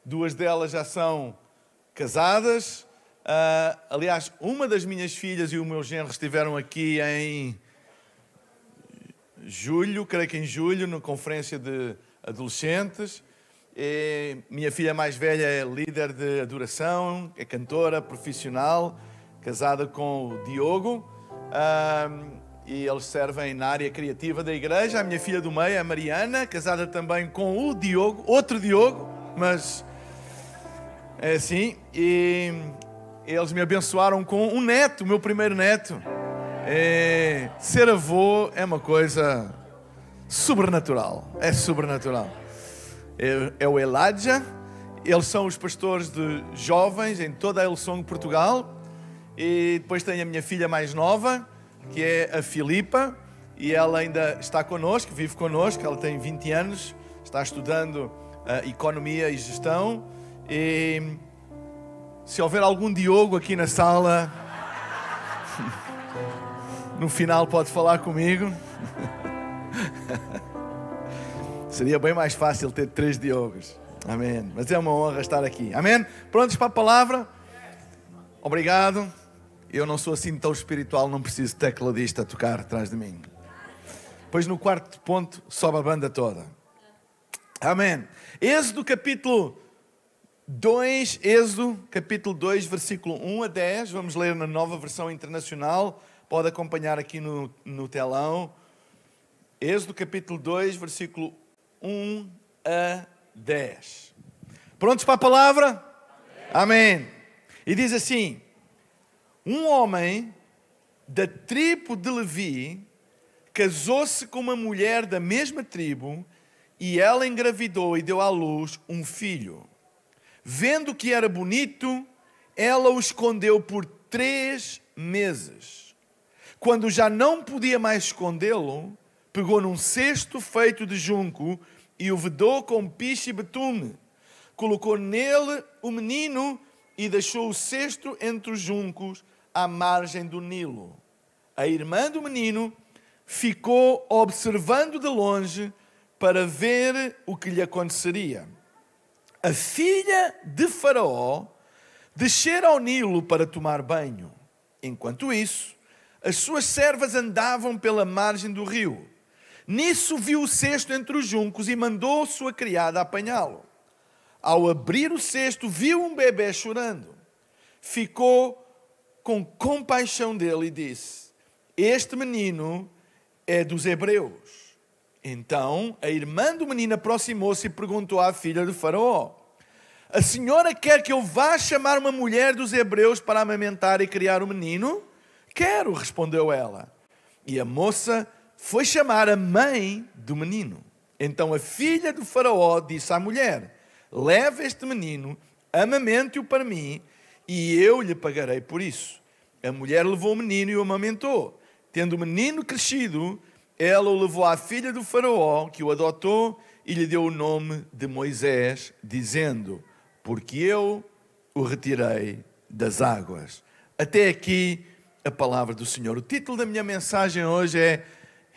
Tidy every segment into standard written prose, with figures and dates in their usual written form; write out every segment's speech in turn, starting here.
duas delas já são casadas. Aliás, uma das minhas filhas e o meu genro estiveram aqui em julho, creio que em julho, na conferência de adolescentes. Minha filha mais velha é líder de adoração, é cantora profissional, casada com o Diogo, e eles servem na área criativa da igreja. A minha filha do meio é a Mariana, casada também com o Diogo, outro Diogo, mas é assim. E eles me abençoaram com um neto, o meu primeiro neto. Ser avô é uma coisa sobrenatural, é sobrenatural. É o Elijah, eles são os pastores de jovens em toda a Hillsong, Portugal. E depois tem a minha filha mais nova, que é a Filipa, e ela ainda está connosco, vive connosco. Ela tem 20 anos, está estudando Economia e Gestão. E se houver algum Diogo aqui na sala, no final pode falar comigo. Seria bem mais fácil ter 3 Diogos. Amém. Mas é uma honra estar aqui. Amém? Prontos para a palavra? Obrigado. Eu não sou assim tão espiritual, não preciso de tecladista a tocar atrás de mim. Depois no quarto ponto sobe a banda toda. Amém. Êxodo capítulo 2, versículo 1 a 10. Vamos ler na nova versão internacional. Pode acompanhar aqui no telão. Êxodo capítulo 2, versículo 1 a 10. Prontos para a palavra? Amém. E diz assim: um homem da tribo de Levi casou-se com uma mulher da mesma tribo e ela engravidou e deu à luz um filho. Vendo que era bonito, ela o escondeu por 3 meses. Quando já não podia mais escondê-lo, pegou num cesto feito de junco e o vedou com piche e betume. Colocou nele o menino e deixou o cesto entre os juncos à margem do Nilo. A irmã do menino ficou observando de longe para ver o que lhe aconteceria. A filha de Faraó descera ao Nilo para tomar banho. Enquanto isso, as suas servas andavam pela margem do rio. Nisso viu o cesto entre os juncos e mandou sua criada apanhá-lo. Ao abrir o cesto, viu um bebê chorando. Ficou com compaixão dele e disse: este menino é dos hebreus. Então a irmã do menino aproximou-se e perguntou à filha de Faraó: a senhora quer que eu vá chamar uma mulher dos hebreus para amamentar e criar o menino? Quero, respondeu ela. E a moça foi chamar a mãe do menino. Então a filha do Faraó disse à mulher: leve este menino, amamente-o para mim, e eu lhe pagarei por isso. A mulher levou o menino e o amamentou. Tendo o menino crescido, ela o levou à filha do Faraó, que o adotou, e lhe deu o nome de Moisés, dizendo: porque eu o retirei das águas. Até aqui a palavra do Senhor. O título da minha mensagem hoje é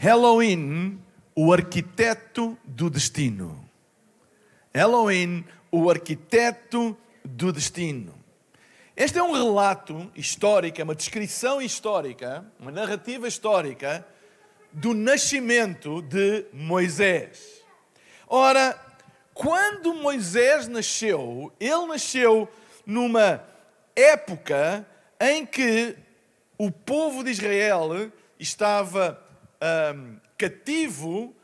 Elohim, o arquiteto do destino. Elohim, o arquiteto do destino. Este é um relato histórico, é uma descrição histórica, uma narrativa histórica do nascimento de Moisés. Ora, quando Moisés nasceu, ele nasceu numa época em que o povo de Israel estava cativo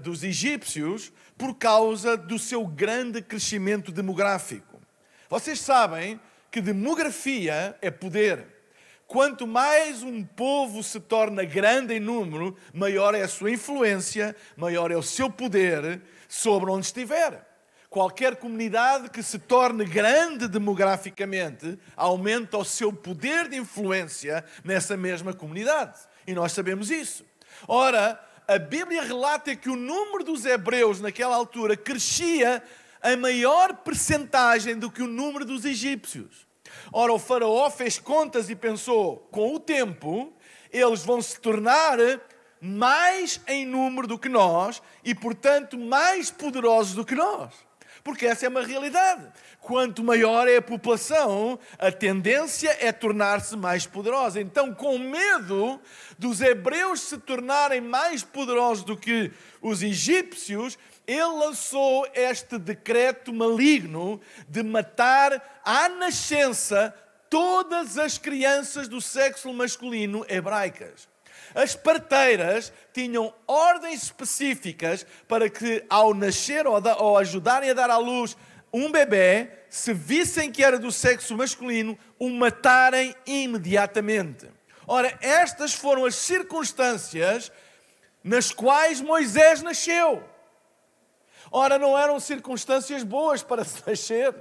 dos egípcios por causa do seu grande crescimento demográfico. Vocês sabem que demografia é poder. Quanto mais um povo se torna grande em número, maior é a sua influência, maior é o seu poder sobre onde estiver. Qualquer comunidade que se torne grande demograficamente, aumenta o seu poder de influência nessa mesma comunidade. E nós sabemos isso. Ora, a Bíblia relata que o número dos hebreus naquela altura crescia a maior percentagem do que o número dos egípcios. Ora, o faraó fez contas e pensou, com o tempo, eles vão se tornar mais em número do que nós e, portanto, mais poderosos do que nós. Porque essa é uma realidade. Quanto maior é a população, a tendência é tornar-se mais poderosa. Então, com medo dos hebreus se tornarem mais poderosos do que os egípcios, ele lançou este decreto maligno de matar à nascença todas as crianças do sexo masculino hebraicas. As parteiras tinham ordens específicas para que, ao nascer ou ajudarem a dar à luz um bebê, se vissem que era do sexo masculino, o matarem imediatamente. Ora, estas foram as circunstâncias nas quais Moisés nasceu. Ora, não eram circunstâncias boas para se nascer,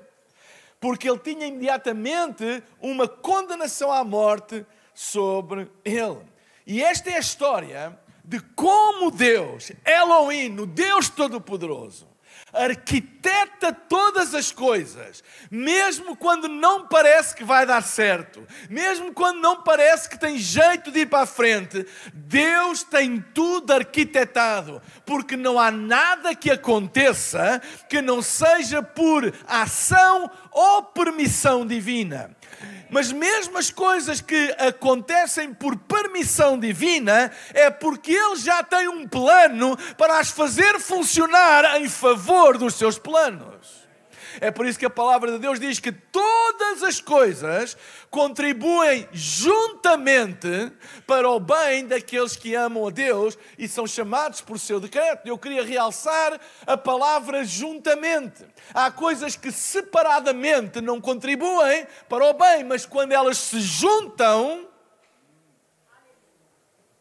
porque ele tinha imediatamente uma condenação à morte sobre ele. E esta é a história de como Deus, Elohim, o Deus Todo-Poderoso, arquiteta todas as coisas, mesmo quando não parece que vai dar certo, mesmo quando não parece que tem jeito de ir para a frente, Deus tem tudo arquitetado, porque não há nada que aconteça que não seja por ação ou permissão divina. Mas mesmo as coisas que acontecem por permissão divina, é porque Ele já tem um plano para as fazer funcionar em favor dos seus planos. É por isso que a palavra de Deus diz que todas as coisas contribuem juntamente para o bem daqueles que amam a Deus e são chamados por seu decreto. Eu queria realçar a palavra juntamente. Há coisas que separadamente não contribuem para o bem, mas quando elas se juntam,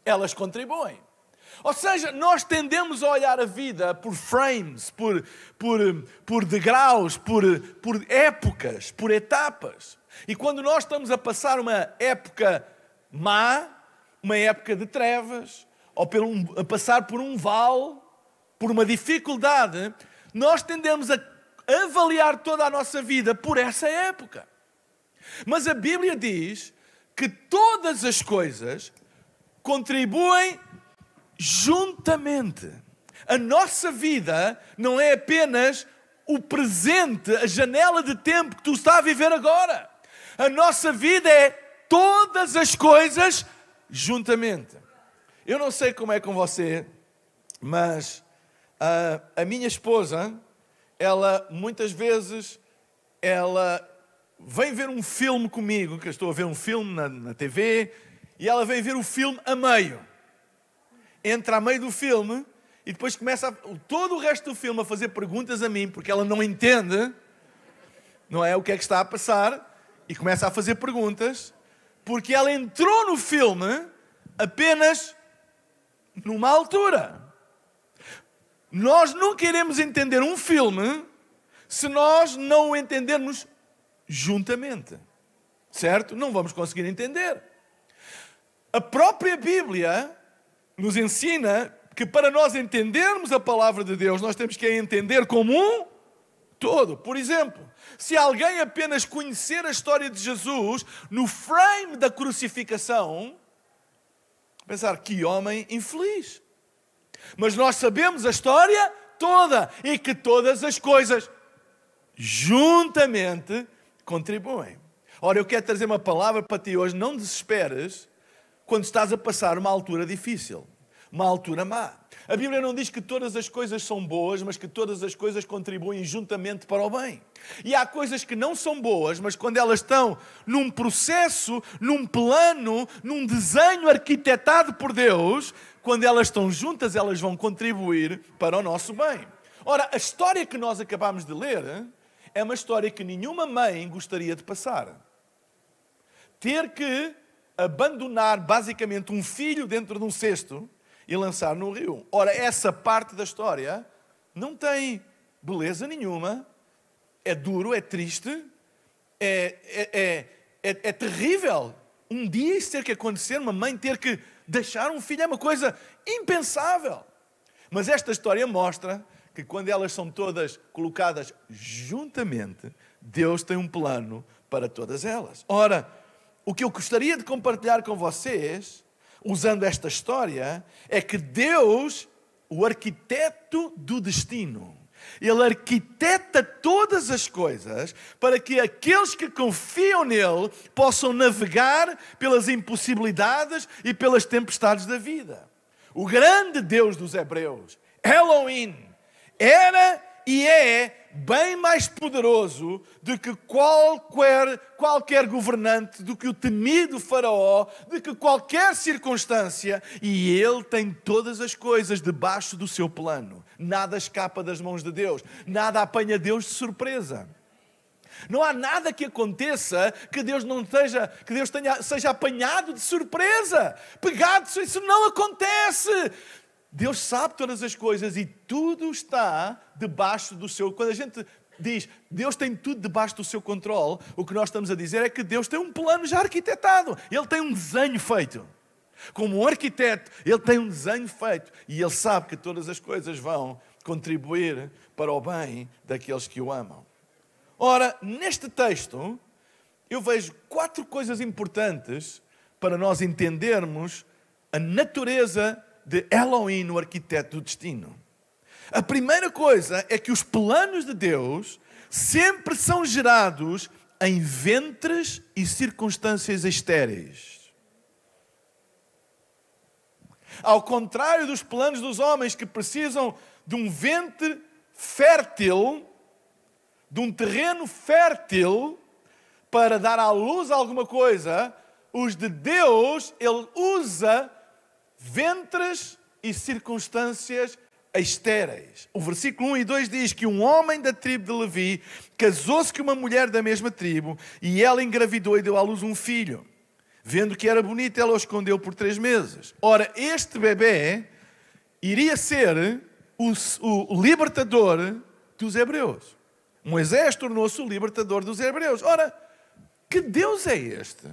elas contribuem. Ou seja, nós tendemos a olhar a vida por frames, por degraus, por épocas, por etapas. E quando nós estamos a passar uma época má, uma época de trevas, ou a passar por um vale, por uma dificuldade, nós tendemos a avaliar toda a nossa vida por essa época. Mas a Bíblia diz que todas as coisas contribuem juntamente. A nossa vida não é apenas o presente, a janela de tempo que tu estás a viver agora. A nossa vida é todas as coisas juntamente. Eu não sei como é com você, mas a minha esposa, ela muitas vezes, ela vem ver um filme comigo, que eu estou a ver um filme na TV, e ela vem ver o filme a meio. Entra a meio do filme e depois começa todo o resto do filme a fazer perguntas a mim, porque ela não entende, não é, o que é que está a passar, e começa a fazer perguntas, porque ela entrou no filme apenas numa altura. Nós nunca iremos entender um filme se nós não o entendermos juntamente, certo? Não vamos conseguir entender. A própria Bíblia nos ensina que para nós entendermos a palavra de Deus, nós temos que a entender como um todo. Por exemplo, se alguém apenas conhecer a história de Jesus no frame da crucificação, pensar, que homem infeliz. Mas nós sabemos a história toda e que todas as coisas juntamente contribuem. Ora, eu quero trazer uma palavra para ti hoje. Não desesperes quando estás a passar uma altura difícil, uma altura má. A Bíblia não diz que todas as coisas são boas, mas que todas as coisas contribuem juntamente para o bem. E há coisas que não são boas, mas quando elas estão num processo, num plano, num desenho arquitetado por Deus, quando elas estão juntas, elas vão contribuir para o nosso bem. Ora, a história que nós acabamos de ler é uma história que nenhuma mãe gostaria de passar. Ter que abandonar basicamente um filho dentro de um cesto e lançar no rio. Ora, essa parte da história não tem beleza nenhuma, é duro, é triste, é terrível. Um dia isso ter que acontecer, uma mãe ter que deixar um filho, é uma coisa impensável. Mas esta história mostra que quando elas são todas colocadas juntamente, Deus tem um plano para todas elas. Ora, o que eu gostaria de compartilhar com vocês, usando esta história, é que Deus, o arquiteto do destino, Ele arquiteta todas as coisas para que aqueles que confiam nele possam navegar pelas impossibilidades e pelas tempestades da vida. O grande Deus dos Hebreus, Elohim, era e é bem mais poderoso do que qualquer governante, do que o temido faraó, do que qualquer circunstância. E ele tem todas as coisas debaixo do seu plano. Nada escapa das mãos de Deus. Nada apanha Deus de surpresa. Não há nada que aconteça que Deus seja apanhado de surpresa. Pegado, isso não acontece. Deus sabe todas as coisas e tudo está debaixo do seu... Quando a gente diz Deus tem tudo debaixo do seu controle, o que nós estamos a dizer é que Deus tem um plano já arquitetado. Ele tem um desenho feito. Como um arquiteto, ele tem um desenho feito. E ele sabe que todas as coisas vão contribuir para o bem daqueles que o amam. Ora, neste texto, eu vejo 4 coisas importantes para nós entendermos a natureza de Elohim, o arquiteto do destino. A primeira coisa é que os planos de Deus sempre são gerados em ventres e circunstâncias estéreis. Ao contrário dos planos dos homens que precisam de um ventre fértil, de um terreno fértil para dar à luz alguma coisa, os de Deus, Ele usa ventres e circunstâncias estéreis. O versículo 1 e 2 diz que um homem da tribo de Levi casou-se com uma mulher da mesma tribo e ela engravidou e deu à luz um filho. Vendo que era bonito, ela o escondeu por 3 meses. Ora, este bebê iria ser o libertador dos hebreus. Moisés tornou-se o libertador dos hebreus. Ora, que Deus é este?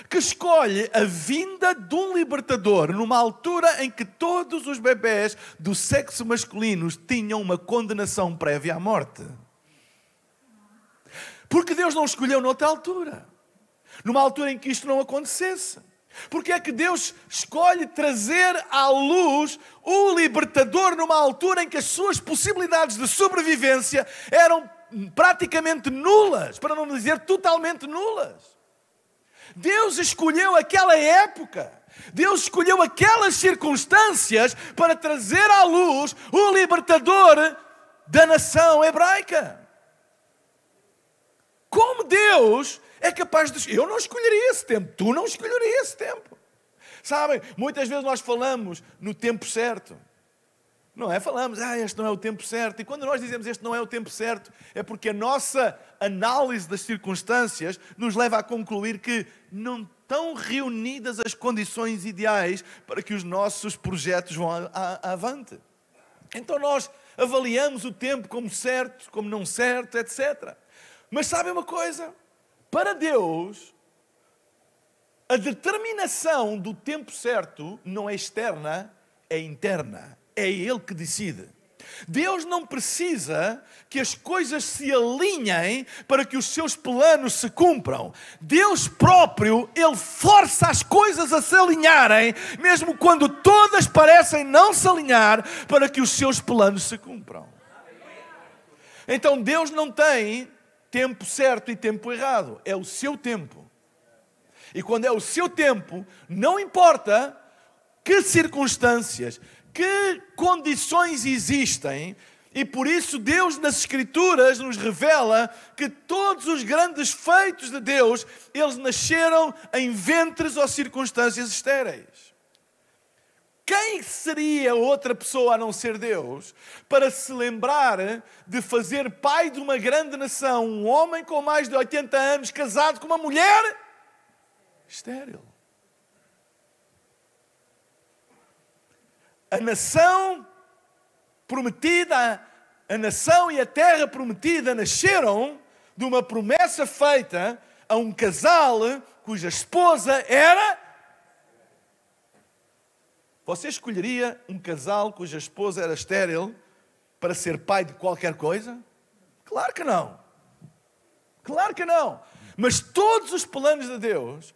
Que escolhe a vinda de um libertador numa altura em que todos os bebés do sexo masculino tinham uma condenação prévia à morte. Porque Deus não escolheu noutra altura, numa altura em que isto não acontecesse. Porque é que Deus escolhe trazer à luz o libertador numa altura em que as suas possibilidades de sobrevivência eram praticamente nulas, para não dizer totalmente nulas? Deus escolheu aquela época, Deus escolheu aquelas circunstâncias para trazer à luz o libertador da nação hebraica. Como Deus é capaz de... Eu não escolheria esse tempo, tu não escolheria esse tempo. Sabem, muitas vezes nós falamos no tempo certo. Não é? Falamos, este não é o tempo certo. E quando nós dizemos este não é o tempo certo, é porque a nossa análise das circunstâncias nos leva a concluir que não estão reunidas as condições ideais para que os nossos projetos vão avante. Então nós avaliamos o tempo como certo, como não certo, etc. Mas sabem uma coisa? Para Deus, a determinação do tempo certo não é externa, é interna. É Ele que decide. Deus não precisa que as coisas se alinhem para que os seus planos se cumpram. Deus próprio, Ele força as coisas a se alinharem, mesmo quando todas parecem não se alinhar, para que os seus planos se cumpram. Então Deus não tem tempo certo e tempo errado. É o seu tempo. E quando é o seu tempo, não importa que circunstâncias, que condições existem, e por isso Deus nas Escrituras nos revela que todos os grandes feitos de Deus, eles nasceram em ventres ou circunstâncias estéreis. Quem seria outra pessoa a não ser Deus para se lembrar de fazer pai de uma grande nação, um homem com mais de 80 anos casado com uma mulher estéril? A nação prometida, a nação e a terra prometida nasceram de uma promessa feita a um casal cuja esposa era... Você escolheria um casal cuja esposa era estéril para ser pai de qualquer coisa? Claro que não. Claro que não. Mas todos os planos de Deus,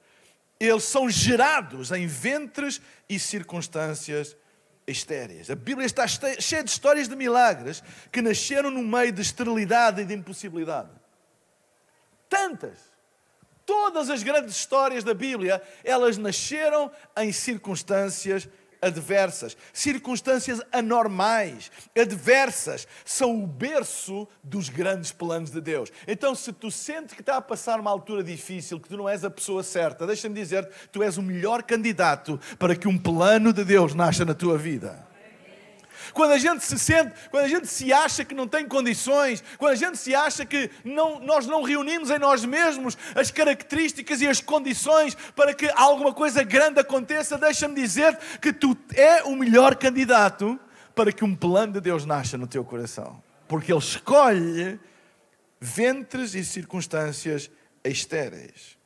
eles são gerados em ventres e circunstâncias estéreis. A Bíblia está cheia de histórias de milagres que nasceram no meio de esterilidade e de impossibilidade. Tantas. Todas as grandes histórias da Bíblia, elas nasceram em circunstâncias adversas, circunstâncias anormais, adversas, são o berço dos grandes planos de Deus. Então, se tu sentes que está a passar uma altura difícil, que tu não és a pessoa certa, deixa-me dizer, tu és o melhor candidato para que um plano de Deus nasça na tua vida. Quando a gente se sente, quando a gente se acha que não tem condições, quando a gente se acha que nós não reunimos em nós mesmos as características e as condições para que alguma coisa grande aconteça, deixa-me dizer que tu é o melhor candidato para que um plano de Deus nasça no teu coração. Porque Ele escolhe ventres e circunstâncias estéreis.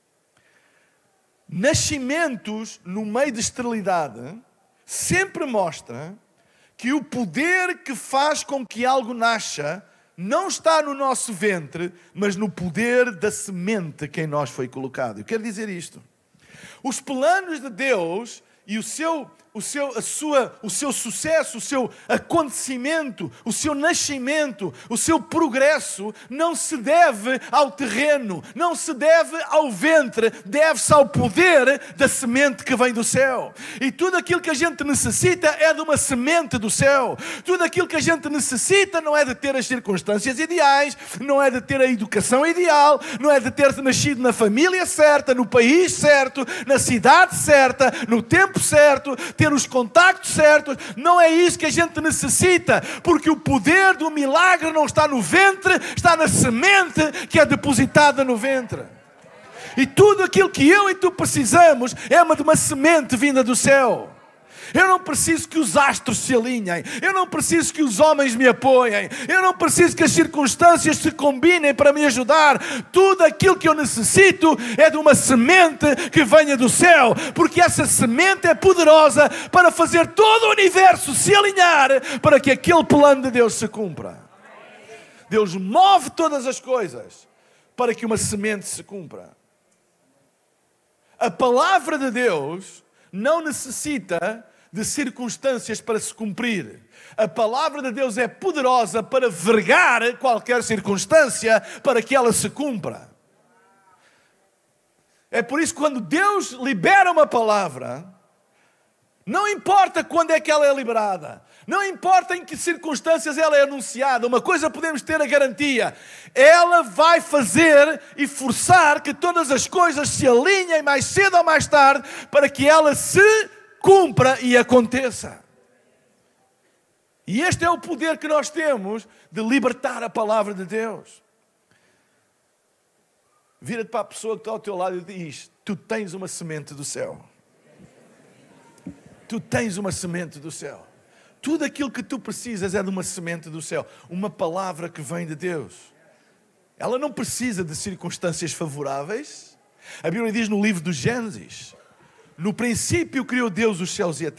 Nascimentos no meio de esterilidade sempre mostra que o poder que faz com que algo nasça não está no nosso ventre, mas no poder da semente que em nós foi colocado. Eu quero dizer isto. Os planos de Deus e o seu sucesso, o seu acontecimento, o seu nascimento, o seu progresso não se deve ao terreno, não se deve ao ventre, deve-se ao poder da semente que vem do céu. E tudo aquilo que a gente necessita é de uma semente do céu. Tudo aquilo que a gente necessita não é de ter as circunstâncias ideais, não é de ter a educação ideal, não é de ter nascido na família certa, no país certo, na cidade certa, no tempo certo, ter os contactos certos. Não é isso que a gente necessita, porque o poder do milagre não está no ventre, está na semente que é depositada no ventre. E tudo aquilo que eu e tu precisamos é de uma semente vinda do céu. Eu não preciso que os astros se alinhem. Eu não preciso que os homens me apoiem. Eu não preciso que as circunstâncias se combinem para me ajudar. Tudo aquilo que eu necessito é de uma semente que venha do céu. Porque essa semente é poderosa para fazer todo o universo se alinhar para que aquele plano de Deus se cumpra. Deus move todas as coisas para que uma semente se cumpra. A palavra de Deus não necessita de circunstâncias para se cumprir. A palavra de Deus é poderosa para vergar qualquer circunstância para que ela se cumpra. É por isso que quando Deus libera uma palavra, não importa quando é que ela é liberada, não importa em que circunstâncias ela é anunciada, uma coisa podemos ter a garantia: ela vai fazer e forçar que todas as coisas se alinhem mais cedo ou mais tarde para que ela se cumpra e aconteça. E este é o poder que nós temos de libertar a palavra de Deus. Vira-te para a pessoa que está ao teu lado e diz: tu tens uma semente do céu. Tu tens uma semente do céu. Tudo aquilo que tu precisas é de uma semente do céu. Uma palavra que vem de Deus. Ela não precisa de circunstâncias favoráveis. A Bíblia diz no livro do Gênesis: no princípio criou Deus os céus e a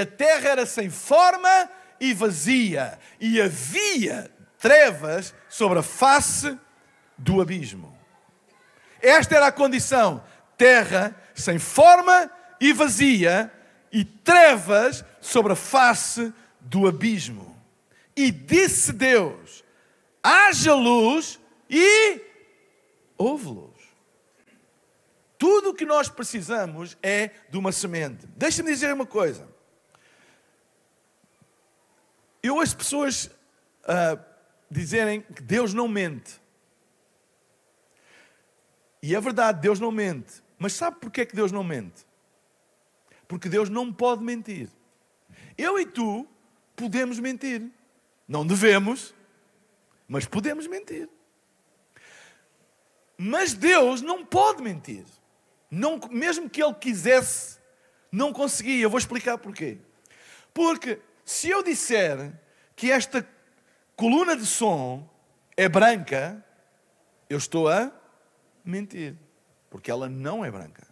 terra era sem forma e vazia, e havia trevas sobre a face do abismo. Esta era a condição: terra sem forma e vazia, e trevas sobre a face do abismo. E disse Deus: haja luz, e houve luz. Tudo o que nós precisamos é de uma semente. Deixa-me dizer uma coisa. Eu ouço pessoas dizerem que Deus não mente. E é verdade, Deus não mente. Mas sabe porquê que Deus não mente? Porque Deus não pode mentir. Eu e tu podemos mentir. Não devemos, mas podemos mentir. Mas Deus não pode mentir. Não, mesmo que Ele quisesse, não conseguia. Eu vou explicar porquê. Porque se eu disser que esta coluna de som é branca, eu estou a mentir. Porque ela não é branca.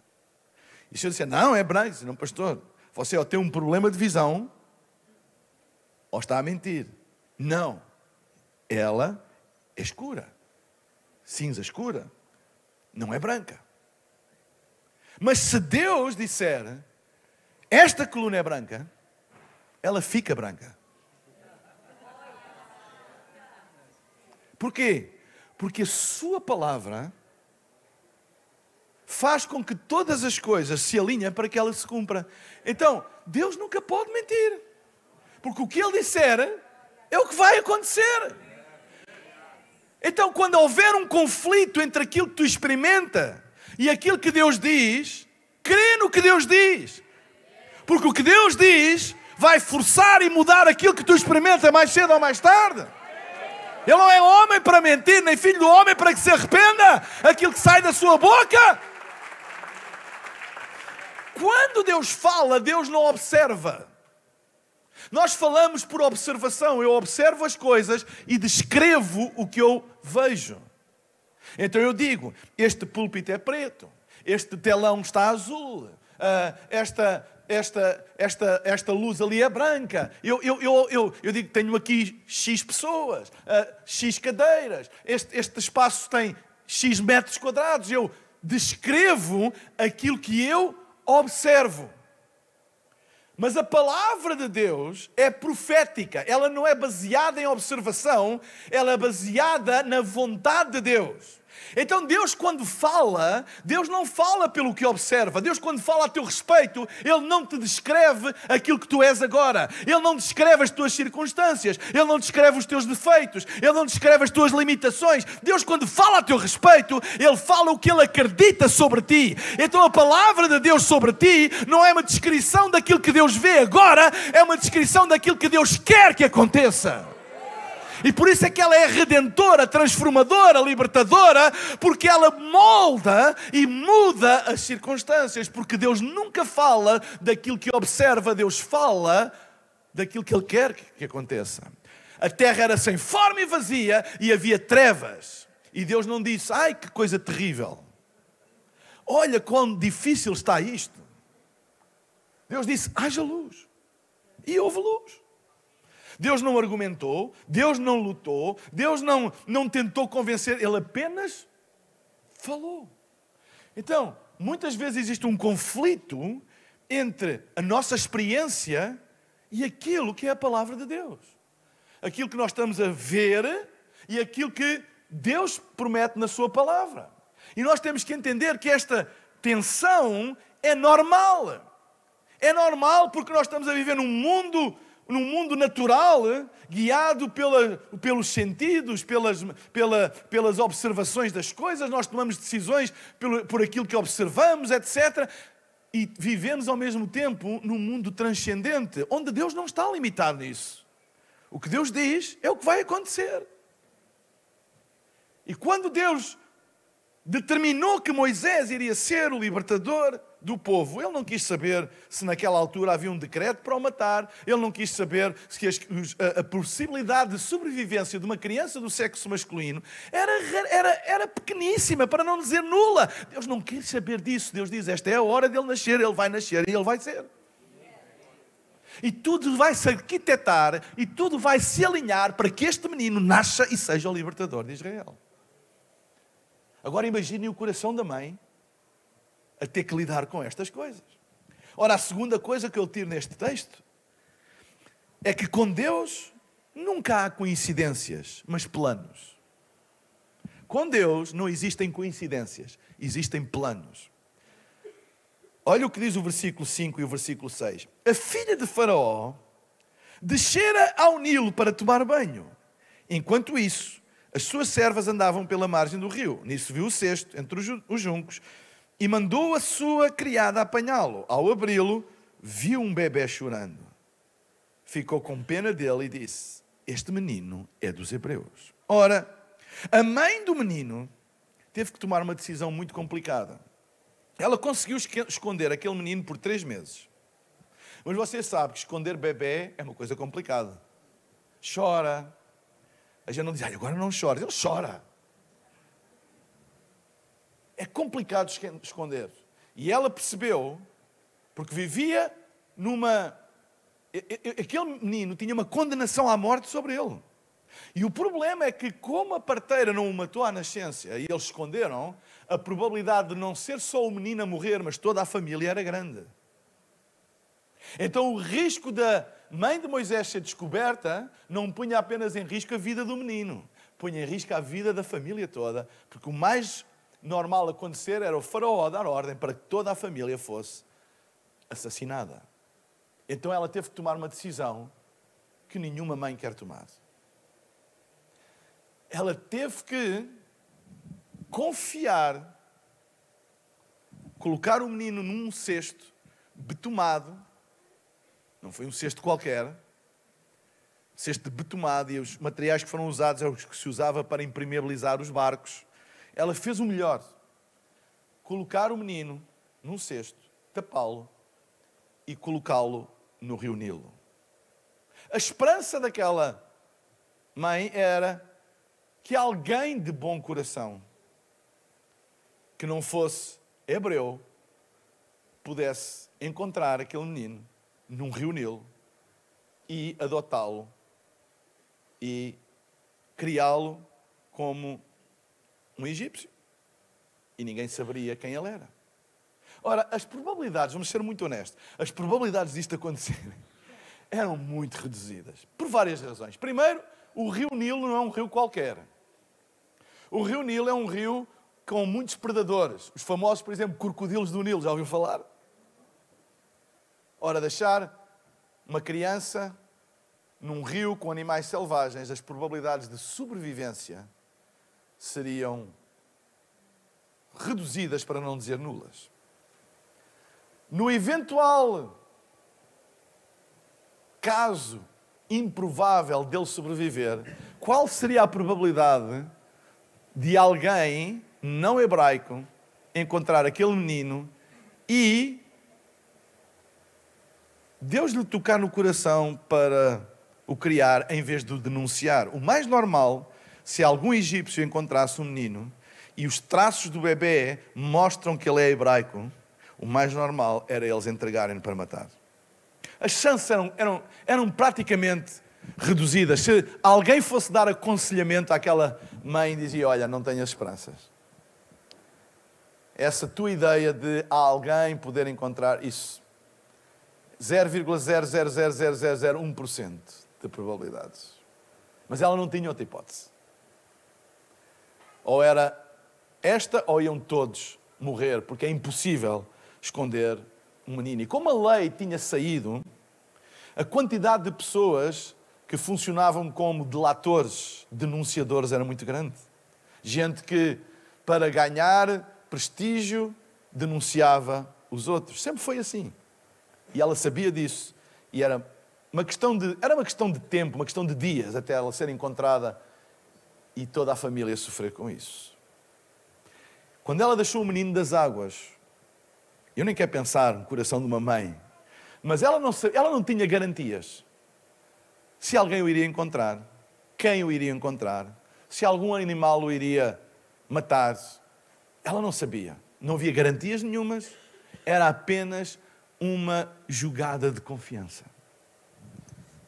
E se eu disser, não, é branca, eu disse, não, pastor, você ou tem um problema de visão, ou está a mentir. Não. Ela é escura. Cinza escura. Não é branca. Mas se Deus disser, esta coluna é branca, ela fica branca. Porquê? Porque a sua palavra faz com que todas as coisas se alinhem para que ela se cumpra. Então, Deus nunca pode mentir. Porque o que Ele disser é o que vai acontecer. Então, quando houver um conflito entre aquilo que tu experimenta e aquilo que Deus diz, crê no que Deus diz. Porque o que Deus diz vai forçar e mudar aquilo que tu experimenta mais cedo ou mais tarde. Ele não é homem para mentir, nem filho do homem para que se arrependa aquilo que sai da sua boca. Quando Deus fala, Deus não observa. Nós falamos por observação. Eu observo as coisas e descrevo o que eu vejo. Então eu digo, este púlpito é preto, este telão está azul, esta luz ali é branca. Eu digo, tenho aqui X pessoas, X cadeiras, este espaço tem X metros quadrados. Eu descrevo aquilo que eu observo. Mas a palavra de Deus é profética. Ela não é baseada em observação, ela é baseada na vontade de Deus. Então Deus, quando fala, Deus não fala pelo que observa. Deus, quando fala a teu respeito, Ele não te descreve aquilo que tu és agora. Ele não descreve as tuas circunstâncias. Ele não descreve os teus defeitos. Ele não descreve as tuas limitações. Deus, quando fala a teu respeito, Ele fala o que Ele acredita sobre ti. Então a palavra de Deus sobre ti não é uma descrição daquilo que Deus vê agora, é uma descrição daquilo que Deus quer que aconteça. E por isso é que ela é redentora, transformadora, libertadora, porque ela molda e muda as circunstâncias, porque Deus nunca fala daquilo que observa, Deus fala daquilo que Ele quer que aconteça. A terra era sem forma e vazia e havia trevas. E Deus não disse, ai que coisa terrível, olha quão difícil está isto. Deus disse, haja luz. E houve luz. Deus não argumentou, Deus não lutou, Deus não tentou convencer, Ele apenas falou. Então, muitas vezes existe um conflito entre a nossa experiência e aquilo que é a palavra de Deus. Aquilo que nós estamos a ver e aquilo que Deus promete na sua palavra. E nós temos que entender que esta tensão é normal. É normal porque nós estamos a viver num mundo natural, guiado pelos sentidos, pelas observações das coisas. Nós tomamos decisões por aquilo que observamos, etc. E vivemos ao mesmo tempo num mundo transcendente, onde Deus não está limitado nisso. O que Deus diz é o que vai acontecer. E quando Deus determinou que Moisés iria ser o libertador do povo, Ele não quis saber se naquela altura havia um decreto para o matar. Ele não quis saber se a possibilidade de sobrevivência de uma criança do sexo masculino era pequeníssima, para não dizer nula. Deus não quis saber disso. Deus diz, esta é a hora dele nascer, ele vai nascer e ele vai ser. E tudo vai se arquitetar e tudo vai se alinhar para que este menino nasça e seja o libertador de Israel. Agora imaginem o coração da mãe a ter que lidar com estas coisas. Ora, a segunda coisa que eu tiro neste texto é que com Deus nunca há coincidências, mas planos. Com Deus não existem coincidências, existem planos. Olha o que diz o versículo 5 e o versículo 6. A filha de Faraó descera ao Nilo para tomar banho. Enquanto isso, as suas servas andavam pela margem do rio. Nisso viu o cesto entre os juncos e mandou a sua criada apanhá-lo. Ao abri-lo, viu um bebê chorando. Ficou com pena dele e disse, este menino é dos hebreus. Ora, a mãe do menino teve que tomar uma decisão muito complicada. Ela conseguiu esconder aquele menino por 3 meses. Mas você sabe que esconder bebê é uma coisa complicada. Chora. A gente não diz, agora não chora. Ele chora. É complicado esconder. E ela percebeu, porque vivia numa... Aquele menino tinha uma condenação à morte sobre ele. E o problema é que, como a parteira não o matou à nascença e eles esconderam, a probabilidade de não ser só o menino a morrer, mas toda a família era grande. Então o risco mãe de Moisés ser descoberta não punha apenas em risco a vida do menino, punha em risco a vida da família toda, porque o mais normal acontecer era o faraó dar ordem para que toda a família fosse assassinada. Então ela teve que tomar uma decisão que nenhuma mãe quer tomar. Ela teve que confiar, colocar o menino num cesto betumado, não foi um cesto qualquer, cesto betumado, e os materiais que foram usados eram os que se usava para impermeabilizar os barcos. Ela fez o melhor, colocar o menino num cesto, tapá-lo e colocá-lo no rio Nilo. A esperança daquela mãe era que alguém de bom coração, que não fosse hebreu, pudesse encontrar aquele menino num rio Nilo e adotá-lo e criá-lo como um egípcio. E ninguém saberia quem ele era. Ora, as probabilidades, vamos ser muito honestos, as probabilidades disto acontecer eram muito reduzidas, por várias razões. Primeiro, o rio Nilo não é um rio qualquer. O rio Nilo é um rio com muitos predadores. Os famosos, por exemplo, crocodilos do Nilo, já ouviu falar? Ora, deixar uma criança num rio com animais selvagens, as probabilidades de sobrevivência seriam reduzidas, para não dizer nulas. No eventual caso improvável dele sobreviver, qual seria a probabilidade de alguém não hebraico encontrar aquele menino e Deus lhe tocar no coração para o criar em vez de o denunciar? O mais normal, se algum egípcio encontrasse um menino e os traços do bebê mostram que ele é hebraico, o mais normal era eles entregarem-no para matar. As chances eram praticamente reduzidas. Se alguém fosse dar aconselhamento àquela mãe, dizia: olha, não tenhas esperanças. Essa tua ideia de alguém poder encontrar isso, 0,0000001% de probabilidades. Mas ela não tinha outra hipótese. Ou era esta, ou iam todos morrer, porque é impossível esconder um menino. E como a lei tinha saído, a quantidade de pessoas que funcionavam como delatores, denunciadores, era muito grande. Gente que, para ganhar prestígio, denunciava os outros. Sempre foi assim. E ela sabia disso. E era uma questão de tempo, uma questão de dias, até ela ser encontrada e toda a família sofrer com isso. Quando ela deixou o menino das águas, eu nem quero pensar no coração de uma mãe, mas ela não tinha garantias. Se alguém o iria encontrar, quem o iria encontrar, se algum animal o iria matar, ela não sabia. Não havia garantias nenhumas, era apenas uma jogada de confiança.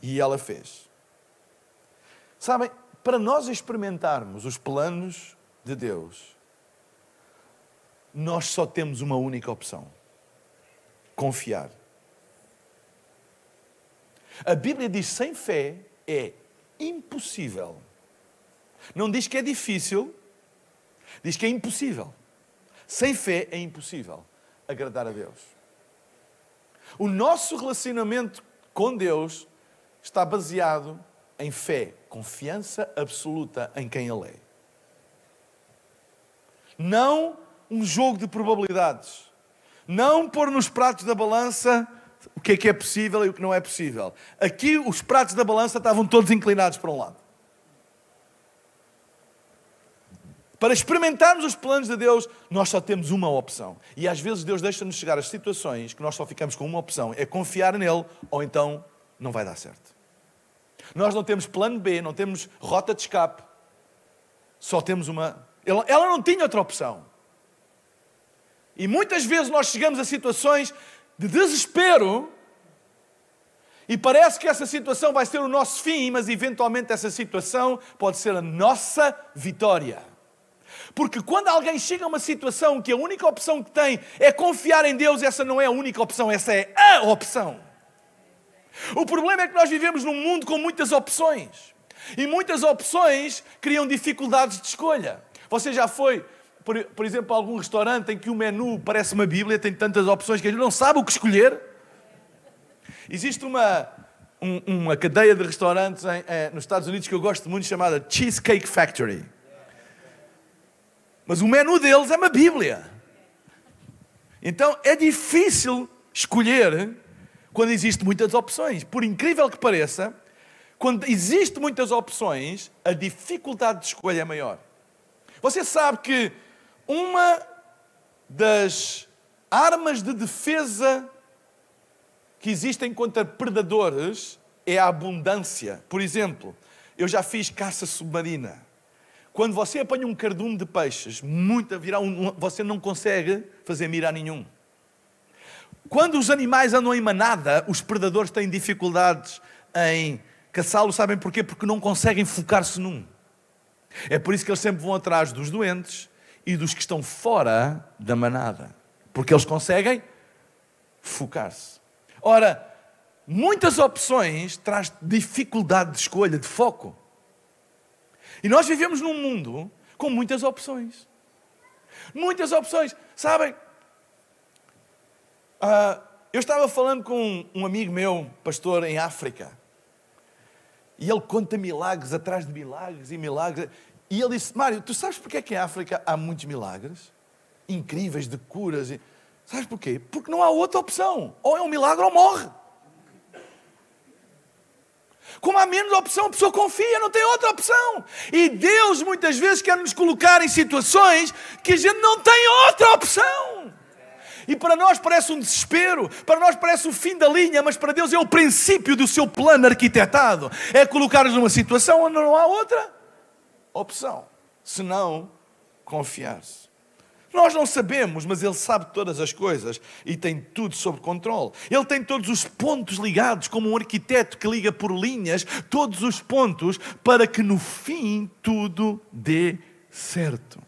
E ela fez. Sabem, para nós experimentarmos os planos de Deus, nós só temos uma única opção: confiar. A Bíblia diz: sem fé é impossível. Não diz que é difícil, diz que é impossível. Sem fé é impossível agradar a Deus. O nosso relacionamento com Deus está baseado em fé, confiança absoluta em quem Ele é. Não um jogo de probabilidades. Não pôr nos pratos da balança o que é possível e o que não é possível. Aqui os pratos da balança estavam todos inclinados para um lado. Para experimentarmos os planos de Deus, nós só temos uma opção. E às vezes Deus deixa-nos chegar a situações que nós só ficamos com uma opção: é confiar nele, ou então não vai dar certo. Nós não temos plano B, não temos rota de escape. Só temos uma. Ela não tinha outra opção. E muitas vezes nós chegamos a situações de desespero e parece que essa situação vai ser o nosso fim, mas eventualmente essa situação pode ser a nossa vitória. Porque quando alguém chega a uma situação que a única opção que tem é confiar em Deus, essa não é a única opção, essa é a opção. O problema é que nós vivemos num mundo com muitas opções. E muitas opções criam dificuldades de escolha. Você já foi, por exemplo, a algum restaurante em que o menu parece uma Bíblia, tem tantas opções que a gente não sabe o que escolher? Existe uma cadeia de restaurantes nos Estados Unidos que eu gosto muito, chamada Cheesecake Factory. Mas o menu deles é uma Bíblia. Então é difícil escolher quando existem muitas opções. Por incrível que pareça, quando existem muitas opções, a dificuldade de escolha é maior. Você sabe que uma das armas de defesa que existem contra predadores é a abundância. Por exemplo, eu já fiz caça submarina. Quando você apanha um cardume de peixes, você não consegue fazer mirar nenhum. Quando os animais andam em manada, os predadores têm dificuldades em caçá-lo. Sabem porquê? Porque não conseguem focar-se num. É por isso que eles sempre vão atrás dos doentes e dos que estão fora da manada. Porque eles conseguem focar-se. Ora, muitas opções traz dificuldade de escolha, de foco. E nós vivemos num mundo com muitas opções. Muitas opções. Sabem, eu estava falando com um amigo meu, pastor em África. E ele conta milagres atrás de milagres e milagres. E ele disse: Mário, tu sabes porque é que em África há muitos milagres? Incríveis, de curas. Sabes porquê? Porque não há outra opção. Ou é um milagre ou morre. Como há menos opção, a pessoa confia, não tem outra opção. E Deus muitas vezes quer nos colocar em situações que a gente não tem outra opção. E para nós parece um desespero, para nós parece o fim da linha, mas para Deus é o princípio do seu plano arquitetado. É colocar-nos numa situação onde não há outra opção, senão confiar-se. Nós não sabemos, mas Ele sabe todas as coisas e tem tudo sob controle. Ele tem todos os pontos ligados, como um arquiteto que liga por linhas, todos os pontos, para que no fim tudo dê certo.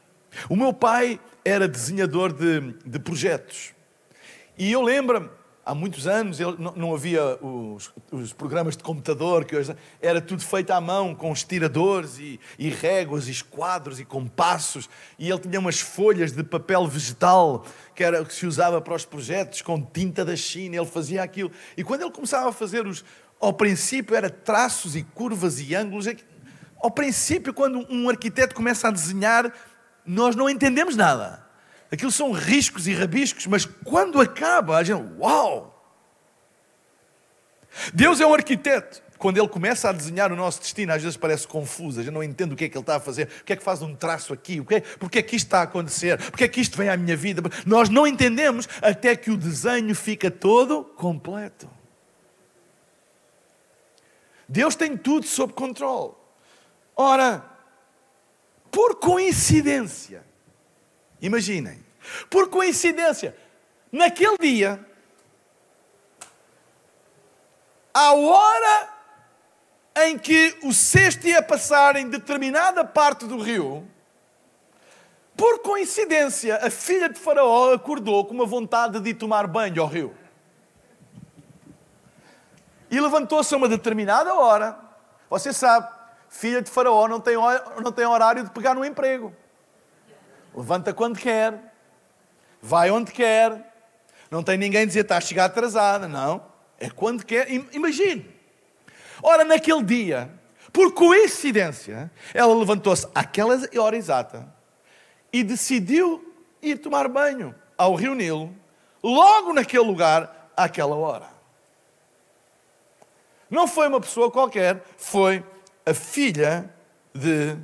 O meu pai era desenhador de projetos. E eu lembro-me, há muitos anos, não havia os programas de computador, que hoje era tudo feito à mão, com estiradores e réguas e esquadros e compassos. E ele tinha umas folhas de papel vegetal que se usava para os projetos, com tinta da China. Ele fazia aquilo. E quando ele começava a fazer ao princípio era traços e curvas e ângulos. Ao princípio, quando um arquiteto começa a desenhar, nós não entendemos nada. Aquilo são riscos e rabiscos, mas quando acaba, a gente, uau! Deus é um arquiteto. Quando Ele começa a desenhar o nosso destino, às vezes parece confuso, a gente não entende o que é que Ele está a fazer, porque é que faz um traço aqui, porque é que isto está a acontecer, porque é que isto vem à minha vida. Nós não entendemos até que o desenho fica todo completo. Deus tem tudo sob controle. Ora, por coincidência, imaginem, por coincidência, naquele dia, à hora em que o cesto ia passar em determinada parte do rio, por coincidência, a filha de Faraó acordou com uma vontade de ir tomar banho ao rio. E levantou-se a uma determinada hora. Você sabe, filha de Faraó não tem horário de pegar no emprego. Levanta quando quer, vai onde quer, não tem ninguém a dizer está a chegar atrasada, não. É quando quer. Imagine. Ora, naquele dia, por coincidência, ela levantou-se àquela hora exata e decidiu ir tomar banho ao Rio Nilo, logo naquele lugar, àquela hora. Não foi uma pessoa qualquer, foi a filha de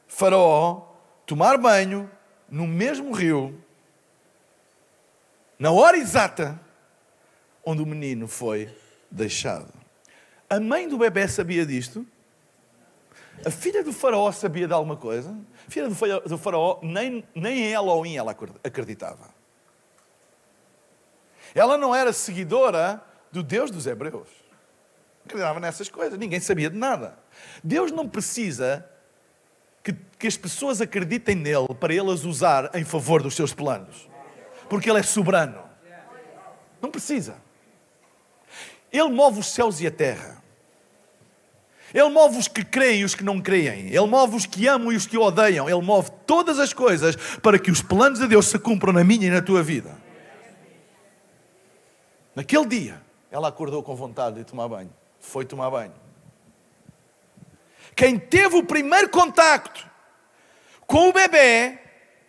Faraó tomar banho no mesmo rio, na hora exata onde o menino foi deixado. A mãe do bebê sabia disto? A filha do Faraó sabia de alguma coisa? A filha do Faraó, nem em Elohim ela acreditava. Ela não era seguidora do Deus dos Hebreus. Acreditava nessas coisas, ninguém sabia de nada. Deus não precisa que as pessoas acreditem nele para ele as usar em favor dos seus planos. Porque ele é soberano. Não precisa. Ele move os céus e a terra. Ele move os que creem e os que não creem. Ele move os que amam e os que odeiam. Ele move todas as coisas para que os planos de Deus se cumpram na minha e na tua vida. Naquele dia, ela acordou com vontade de tomar banho. Foi tomar banho. Quem teve o primeiro contacto com o bebê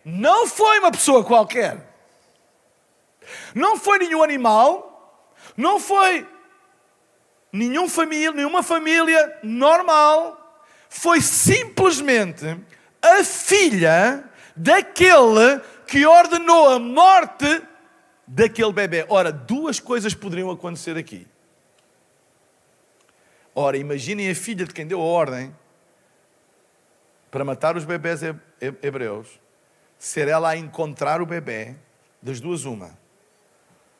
não foi uma pessoa qualquer. Não foi nenhum animal. Não foi nenhuma família normal. Foi simplesmente a filha daquele que ordenou a morte daquele bebê. Ora, duas coisas poderiam acontecer aqui. Ora, imaginem a filha de quem deu a ordem para matar os bebés hebreus, ser ela a encontrar o bebê, das duas uma.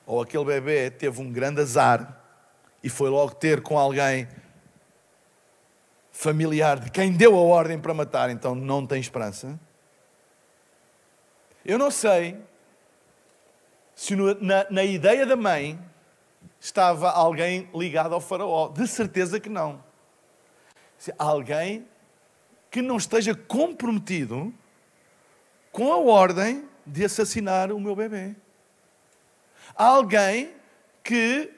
Ou aquele bebê teve um grande azar e foi logo ter com alguém familiar de quem deu a ordem para matar, então não tem esperança. Eu não sei se na ideia da mãe estava alguém ligado ao faraó. De certeza que não. Alguém que não esteja comprometido com a ordem de assassinar o meu bebê. Alguém que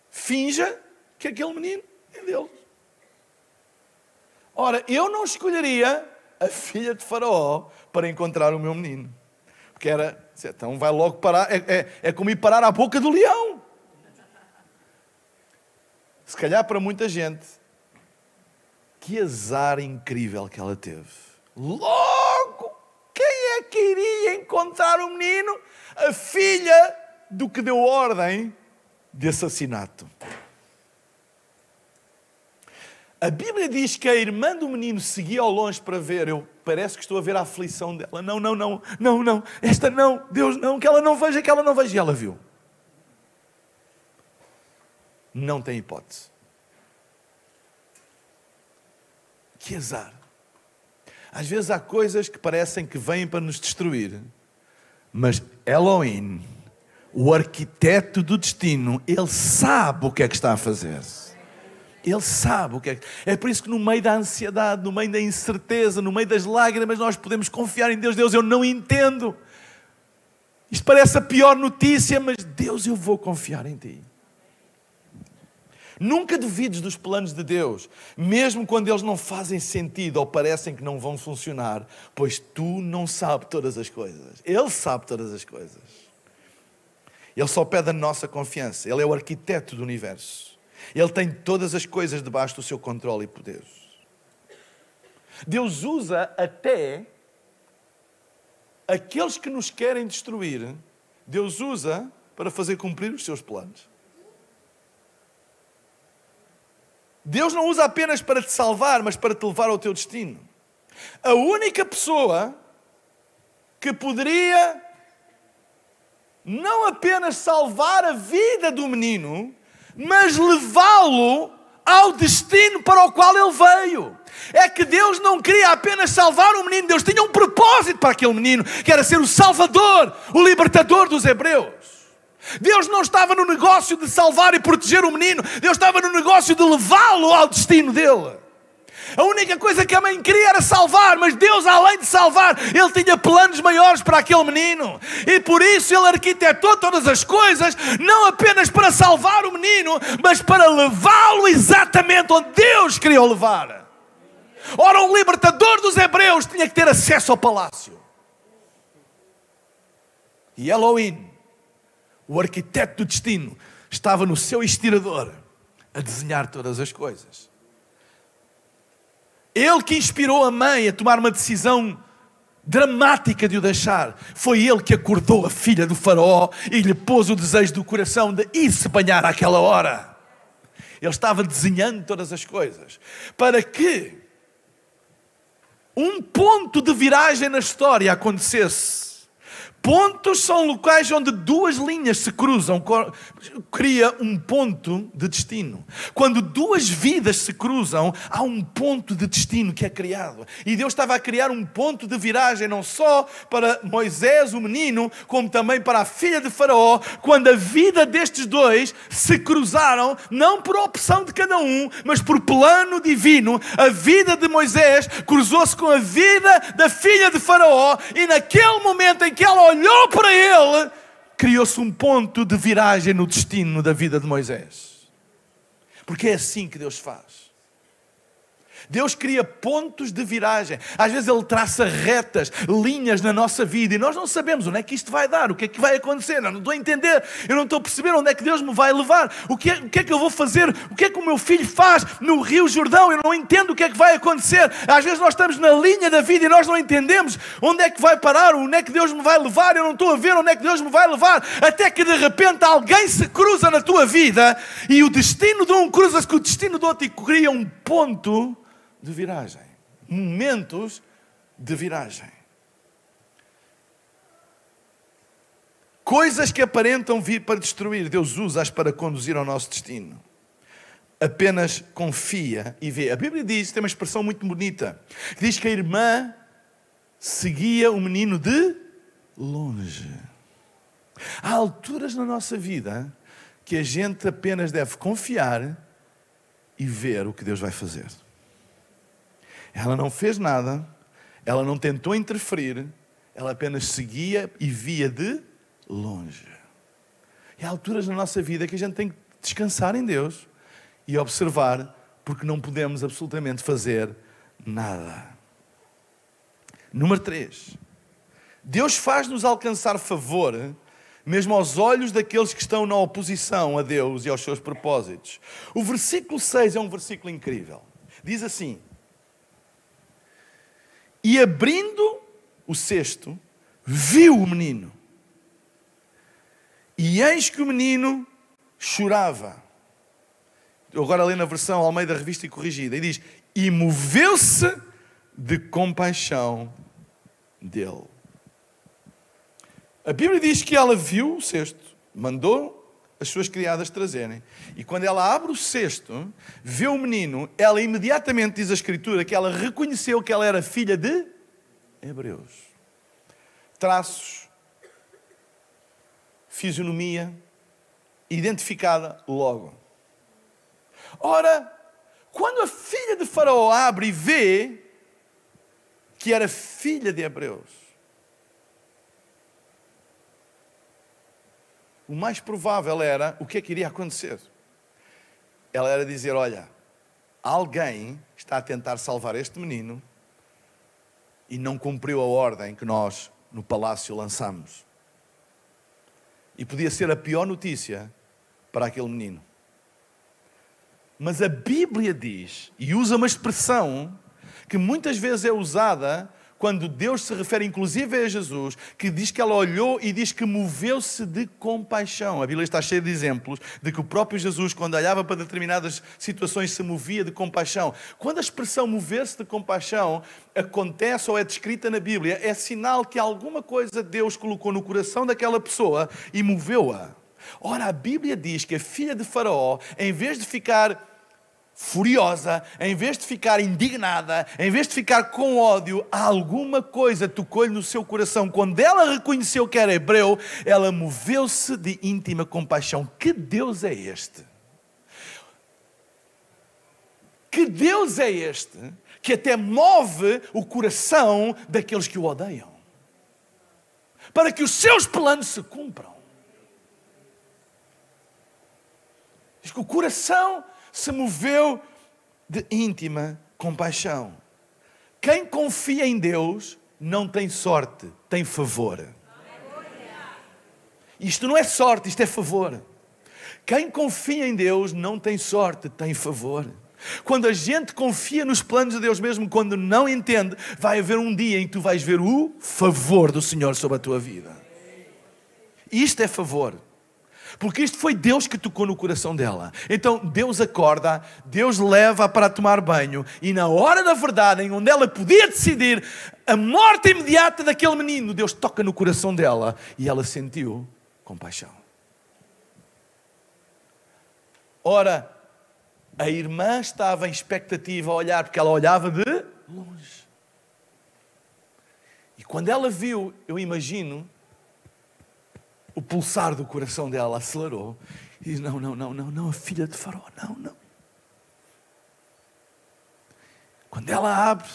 finja que aquele menino é dele. Ora, eu não escolheria a filha de faraó para encontrar o meu menino. Porque então vai logo parar, é como ir parar à boca do leão. Se calhar para muita gente, que azar incrível que ela teve. Logo, quem é que iria encontrar o menino? A filha do que deu ordem de assassinato. A Bíblia diz que a irmã do menino seguia ao longe para ver. Parece que estou a ver a aflição dela. Não. Esta não. Deus não. Que ela não veja. E ela viu. Não tem hipótese. Que azar. Às vezes há coisas que parecem que vêm para nos destruir. Mas Elohim, o arquiteto do destino, ele sabe o que é que está a fazer. Ele sabe o que é. É por isso que no meio da ansiedade, no meio da incerteza, no meio das lágrimas, nós podemos confiar em Deus. Deus, eu não entendo. Isto parece a pior notícia, mas Deus, eu vou confiar em Ti. Nunca duvides dos planos de Deus, mesmo quando eles não fazem sentido ou parecem que não vão funcionar, pois Tu não sabes todas as coisas. Ele sabe todas as coisas. Ele só pede a nossa confiança. Ele é o arquiteto do universo. Ele tem todas as coisas debaixo do seu controle e poder. Deus usa até aqueles que nos querem destruir. Deus usa para fazer cumprir os seus planos. Deus não usa apenas para te salvar, mas para te levar ao teu destino. A única pessoa que poderia não apenas salvar a vida do menino, mas levá-lo ao destino para o qual ele veio. É que Deus não queria apenas salvar o menino, Deus tinha um propósito para aquele menino, que era ser o salvador, o libertador dos hebreus. Deus não estava no negócio de salvar e proteger o menino, Deus estava no negócio de levá-lo ao destino dele. A única coisa que a mãe queria era salvar, mas Deus, além de salvar, Ele tinha planos maiores para aquele menino. E por isso Ele arquitetou todas as coisas, não apenas para salvar o menino, mas para levá-lo exatamente onde Deus queria o levar. Ora, um libertador dos hebreus tinha que ter acesso ao palácio. E Elohim, o arquiteto do destino, estava no seu estirador a desenhar todas as coisas. Ele que inspirou a mãe a tomar uma decisão dramática de o deixar. Foi ele que acordou a filha do faraó e lhe pôs o desejo do coração de ir se banhar àquela hora. Ele estava desenhando todas as coisas para que um ponto de viragem na história acontecesse. Pontos são locais onde duas linhas se cruzam, cria um ponto de destino. Quando duas vidas se cruzam, há um ponto de destino que é criado. E Deus estava a criar um ponto de viragem, não só para Moisés, o menino, como também para a filha de Faraó, quando a vida destes dois se cruzaram, não por opção de cada um, mas por plano divino. A vida de Moisés cruzou-se com a vida da filha de Faraó, e naquele momento em que ela olhou para ele, criou-se um ponto de viragem no destino da vida de Moisés. Porque é assim que Deus faz. Deus cria pontos de viragem. Às vezes Ele traça retas, linhas na nossa vida, e nós não sabemos onde é que isto vai dar, o que é que vai acontecer. Não estou a entender, eu não estou a perceber onde é que Deus me vai levar, o que é que eu vou fazer, o que é que o meu filho faz no Rio Jordão. Eu não entendo o que é que vai acontecer. Às vezes nós estamos na linha da vida e nós não entendemos onde é que vai parar, onde é que Deus me vai levar. Eu não estou a ver onde é que Deus me vai levar, até que de repente alguém se cruza na tua vida, e o destino de um cruza-se com o destino do outro, e cria um ponto de viragem, momentos de viragem. Coisas que aparentam vir para destruir, Deus usa-as para conduzir ao nosso destino. Apenas confia e vê. A Bíblia diz, tem uma expressão muito bonita, que diz que a irmã seguia o menino de longe. Há alturas na nossa vida que a gente apenas deve confiar e ver o que Deus vai fazer. Ela não fez nada, ela não tentou interferir, ela apenas seguia e via de longe. E há alturas na nossa vida que a gente tem que descansar em Deus e observar, porque não podemos absolutamente fazer nada. Número 3. Deus faz-nos alcançar favor, mesmo aos olhos daqueles que estão na oposição a Deus e aos seus propósitos. O versículo 6 é um versículo incrível. Diz assim: e abrindo o cesto, viu o menino. E eis que o menino chorava. Eu agora leio na versão Almeida Revista e Corrigida. E diz, e moveu-se de compaixão dele. A Bíblia diz que ela viu o cesto, mandou as suas criadas trazerem. E quando ela abre o cesto, vê o menino, ela imediatamente, diz a Escritura, que ela reconheceu que ela era filha de hebreus. Traços, fisionomia, identificada logo. Ora, quando a filha de Faraó abre e vê que era filha de hebreus, o mais provável era, o que é que iria acontecer? Ela era dizer, olha, alguém está a tentar salvar este menino e não cumpriu a ordem que nós no palácio lançamos. E podia ser a pior notícia para aquele menino. Mas a Bíblia diz, e usa uma expressão que muitas vezes é usada quando Deus se refere inclusive a Jesus, que diz que ela olhou e diz que moveu-se de compaixão. A Bíblia está cheia de exemplos de que o próprio Jesus, quando olhava para determinadas situações, se movia de compaixão. Quando a expressão mover-se de compaixão acontece ou é descrita na Bíblia, é sinal que alguma coisa Deus colocou no coração daquela pessoa e moveu-a. Ora, a Bíblia diz que a filha de Faraó, em vez de ficar furiosa, em vez de ficar indignada, em vez de ficar com ódio, alguma coisa tocou-lhe no seu coração. Quando ela reconheceu que era hebreu, ela moveu-se de íntima compaixão. Que Deus é este? Que Deus é este que até move o coração daqueles que o odeiam, para que os seus planos se cumpram? Diz que o coração se moveu de íntima compaixão. Quem confia em Deus não tem sorte, tem favor. Isto não é sorte, isto é favor. Quem confia em Deus não tem sorte, tem favor. Quando a gente confia nos planos de Deus, mesmo quando não entende, vai haver um dia em que tu vais ver o favor do Senhor sobre a tua vida. Isto é favor. Porque isto foi Deus que tocou no coração dela. Então Deus acorda, Deus leva para tomar banho, e na hora da verdade, em onde ela podia decidir a morte imediata daquele menino, Deus toca no coração dela e ela sentiu compaixão. Ora, a irmã estava em expectativa a olhar, porque ela olhava de longe. E quando ela viu, eu imagino, o pulsar do coração dela acelerou. E diz, não, a filha de Faraó, não. Quando ela abre,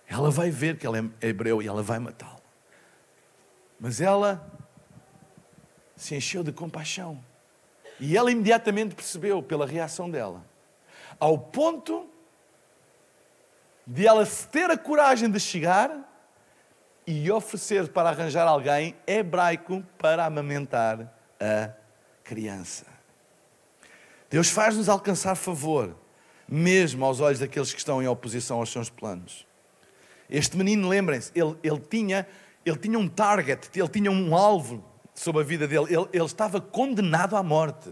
ela vai ver que ele é hebreu e ela vai matá-lo. Mas ela se encheu de compaixão. E ela imediatamente percebeu pela reação dela, ao ponto de ela ter a coragem de chegar e oferecer para arranjar alguém hebraico para amamentar a criança. Deus faz-nos alcançar favor, mesmo aos olhos daqueles que estão em oposição aos seus planos. Este menino, lembrem-se, ele tinha um target, ele tinha um alvo sobre a vida dele. Ele estava condenado à morte.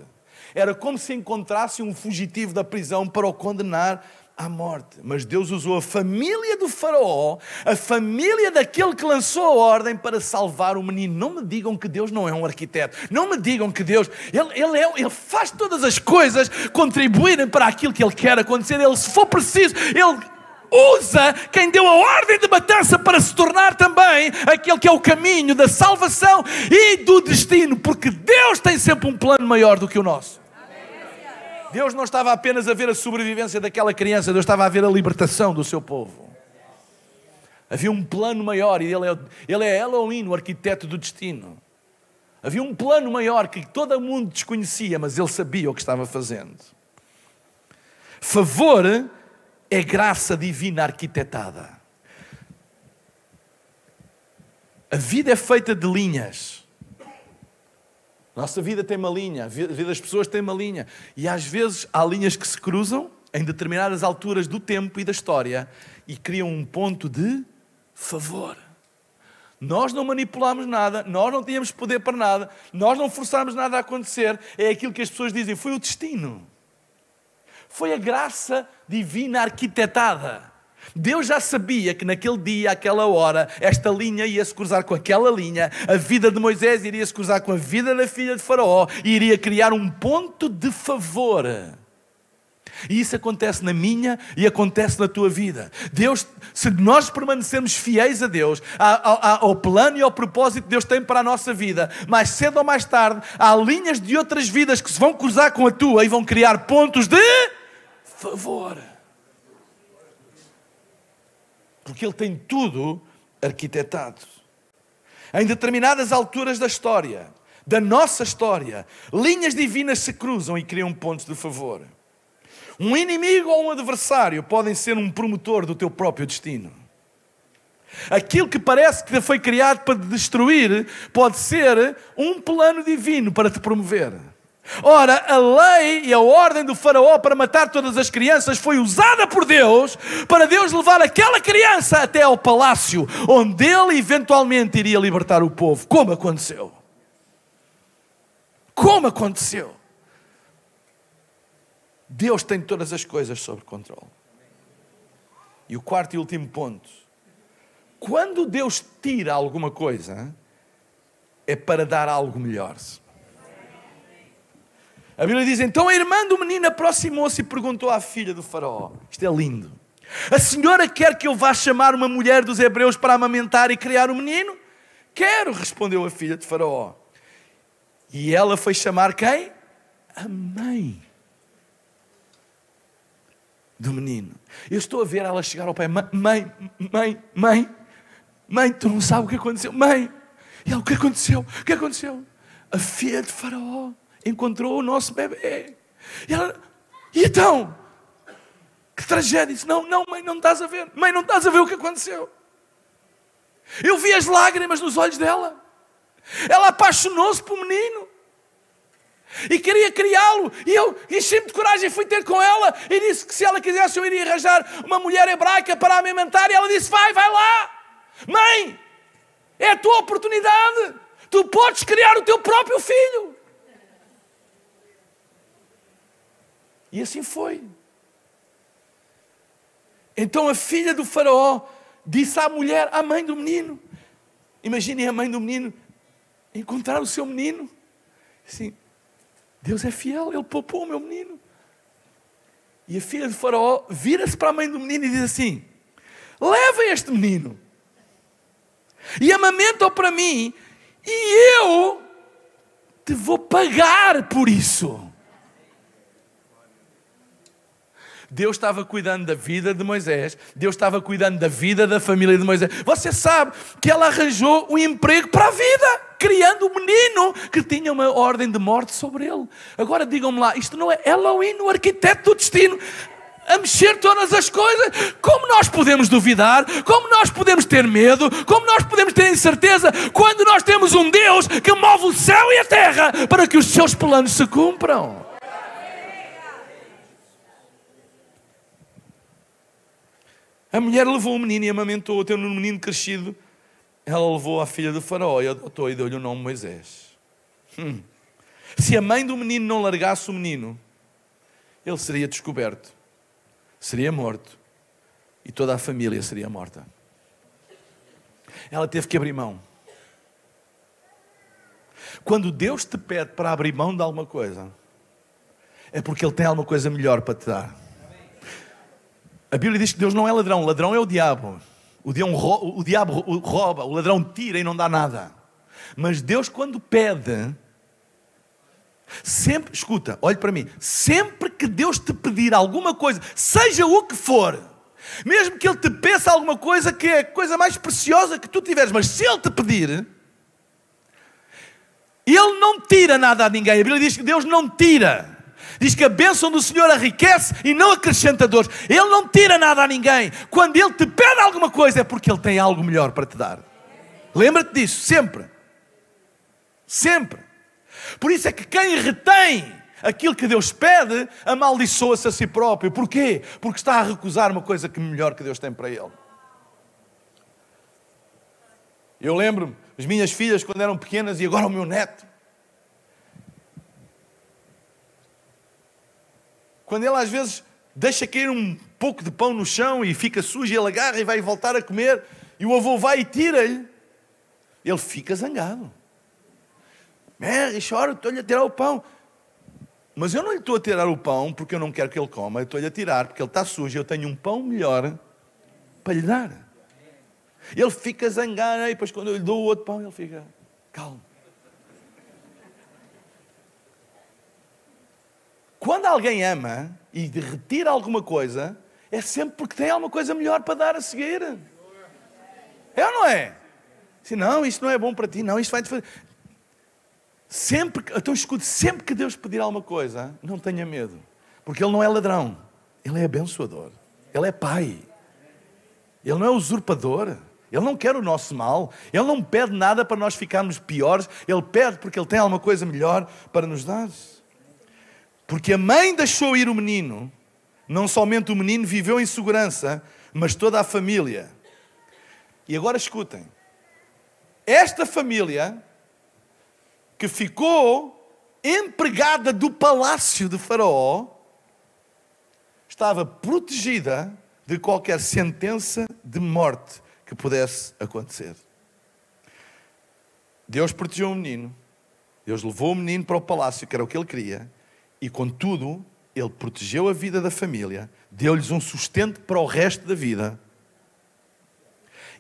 Era como se encontrasse um fugitivo da prisão para o condenar à morte. Mas Deus usou a família do Faraó, a família daquele que lançou a ordem, para salvar o menino. Não me digam que Deus não é um arquiteto. Não me digam que Deus... Ele faz todas as coisas contribuírem para aquilo que Ele quer acontecer. Ele, se for preciso, Ele usa quem deu a ordem de matança para se tornar também aquele que é o caminho da salvação e do destino, porque Deus tem sempre um plano maior do que o nosso. Deus não estava apenas a ver a sobrevivência daquela criança, Deus estava a ver a libertação do seu povo. Havia um plano maior, e Ele é Elohim, o arquiteto do destino. Havia um plano maior que todo mundo desconhecia, mas Ele sabia o que estava fazendo. Favor é graça divina arquitetada. A vida é feita de linhas. Nossa vida tem uma linha, a vida das pessoas tem uma linha. E às vezes há linhas que se cruzam em determinadas alturas do tempo e da história e criam um ponto de favor. Nós não manipulamos nada, nós não tínhamos poder para nada, nós não forçámos nada a acontecer. É aquilo que as pessoas dizem, foi o destino. Foi a graça divina arquitetada. Deus já sabia que naquele dia, àquela hora, esta linha ia se cruzar com aquela linha. A vida de Moisés iria se cruzar com a vida da filha de Faraó e iria criar um ponto de favor. E isso acontece na minha e acontece na tua vida. Deus, se nós permanecermos fiéis a Deus, ao plano e ao propósito que Deus tem para a nossa vida, mais cedo ou mais tarde, há linhas de outras vidas que se vão cruzar com a tua e vão criar pontos de favor. Porque Ele tem tudo arquitetado. Em determinadas alturas da história, da nossa história, linhas divinas se cruzam e criam pontos de favor. Um inimigo ou um adversário podem ser um promotor do teu próprio destino. Aquilo que parece que foi criado para te destruir pode ser um plano divino para te promover. Ora, a lei e a ordem do Faraó para matar todas as crianças foi usada por Deus para Deus levar aquela criança até ao palácio, onde Ele eventualmente iria libertar o povo. Como aconteceu? Como aconteceu? Deus tem todas as coisas sob controle. E o quarto e último ponto. Quando Deus tira alguma coisa, é para dar algo melhor. A Bíblia diz, então a irmã do menino aproximou-se e perguntou à filha do Faraó. Isto é lindo. A senhora quer que eu vá chamar uma mulher dos hebreus para amamentar e criar o menino? Quero, respondeu a filha de Faraó. E ela foi chamar quem? A mãe do menino. Eu estou a ver ela chegar ao pai. Mãe, tu não sabes o que aconteceu? Mãe, e ela, o que aconteceu? O que aconteceu? A filha de Faraó encontrou o nosso bebê. E ela, e então? Que tragédia. Disse, não, mãe, não estás a ver. Mãe, não estás a ver o que aconteceu. Eu vi as lágrimas nos olhos dela. Ela apaixonou-se por menino. E queria criá-lo. E eu enchi-me de coragem, fui ter com ela. E disse que se ela quisesse eu iria arranjar uma mulher hebraica para amamentar. E ela disse, vai lá. Mãe, é a tua oportunidade. Tu podes criar o teu próprio filho. E assim foi. Então a filha do faraó disse à mulher, à mãe do menino. Imaginem a mãe do menino encontrar o seu menino. Assim, Deus é fiel, Ele poupou o meu menino. E a filha do faraó vira-se para a mãe do menino e diz assim, leva este menino e amamenta-o para mim e eu te vou pagar por isso. Deus estava cuidando da vida de Moisés. Deus estava cuidando da vida da família de Moisés. Você sabe que ela arranjou um emprego para a vida, criando um menino que tinha uma ordem de morte sobre ele. Agora digam-me lá, isto não é Elohim, o arquiteto do destino, a mexer todas as coisas? Como nós podemos duvidar? Como nós podemos ter medo? Como nós podemos ter incerteza quando nós temos um Deus que move o céu e a terra para que os seus planos se cumpram? A mulher levou o menino e amamentou, tendo um menino crescido. Ela levou a filha do faraó e adotou e deu-lhe o nome Moisés. Se a mãe do menino não largasse o menino, ele seria descoberto, seria morto e toda a família seria morta. Ela teve que abrir mão. Quando Deus te pede para abrir mão de alguma coisa, é porque Ele tem alguma coisa melhor para te dar. A Bíblia diz que Deus não é ladrão. Ladrão é o diabo. O diabo rouba, o ladrão tira e não dá nada. Mas Deus, quando pede, sempre, escuta, olhe para mim, sempre que Deus te pedir alguma coisa, seja o que for, mesmo que Ele te peça alguma coisa que é a coisa mais preciosa que tu tiveres, mas se Ele te pedir, Ele não tira nada a ninguém. A Bíblia diz que Deus não tira. Diz que a bênção do Senhor enriquece e não acrescenta dores. Ele não tira nada a ninguém. Quando Ele te pede alguma coisa é porque Ele tem algo melhor para te dar. Lembra-te disso, sempre. Sempre. Por isso é que quem retém aquilo que Deus pede, amaldiçoa-se a si próprio. Porquê? Porque está a recusar uma coisa que melhor que Deus tem para ele. Eu lembro-me, as minhas filhas quando eram pequenas e agora o meu neto. Quando ele às vezes deixa cair um pouco de pão no chão e fica sujo e ele agarra e vai voltar a comer e o avô vai e tira-lhe, ele fica zangado. E chora, estou-lhe a tirar o pão. Mas eu não lhe estou a tirar o pão porque eu não quero que ele coma, eu estou-lhe a tirar porque ele está sujo e eu tenho um pão melhor para lhe dar. Ele fica zangado e depois quando eu lhe dou o outro pão ele fica calmo. Quando alguém ama e retira alguma coisa, é sempre porque tem alguma coisa melhor para dar a seguir. É ou não é? Se não, isto não é bom para ti, não, isto vai-te fazer. Então escute, sempre que Deus pedir alguma coisa, não tenha medo. Porque Ele não é ladrão, Ele é abençoador, Ele é Pai. Ele não é usurpador, Ele não quer o nosso mal, Ele não pede nada para nós ficarmos piores, Ele pede porque Ele tem alguma coisa melhor para nos dar. Porque a mãe deixou ir o menino, não somente o menino viveu em segurança, mas toda a família. E agora escutem, esta família que ficou empregada do palácio de Faraó, estava protegida de qualquer sentença de morte que pudesse acontecer. Deus protegeu o menino, Deus levou o menino para o palácio, que era o que ele queria, e contudo, Ele protegeu a vida da família, deu-lhes um sustento para o resto da vida,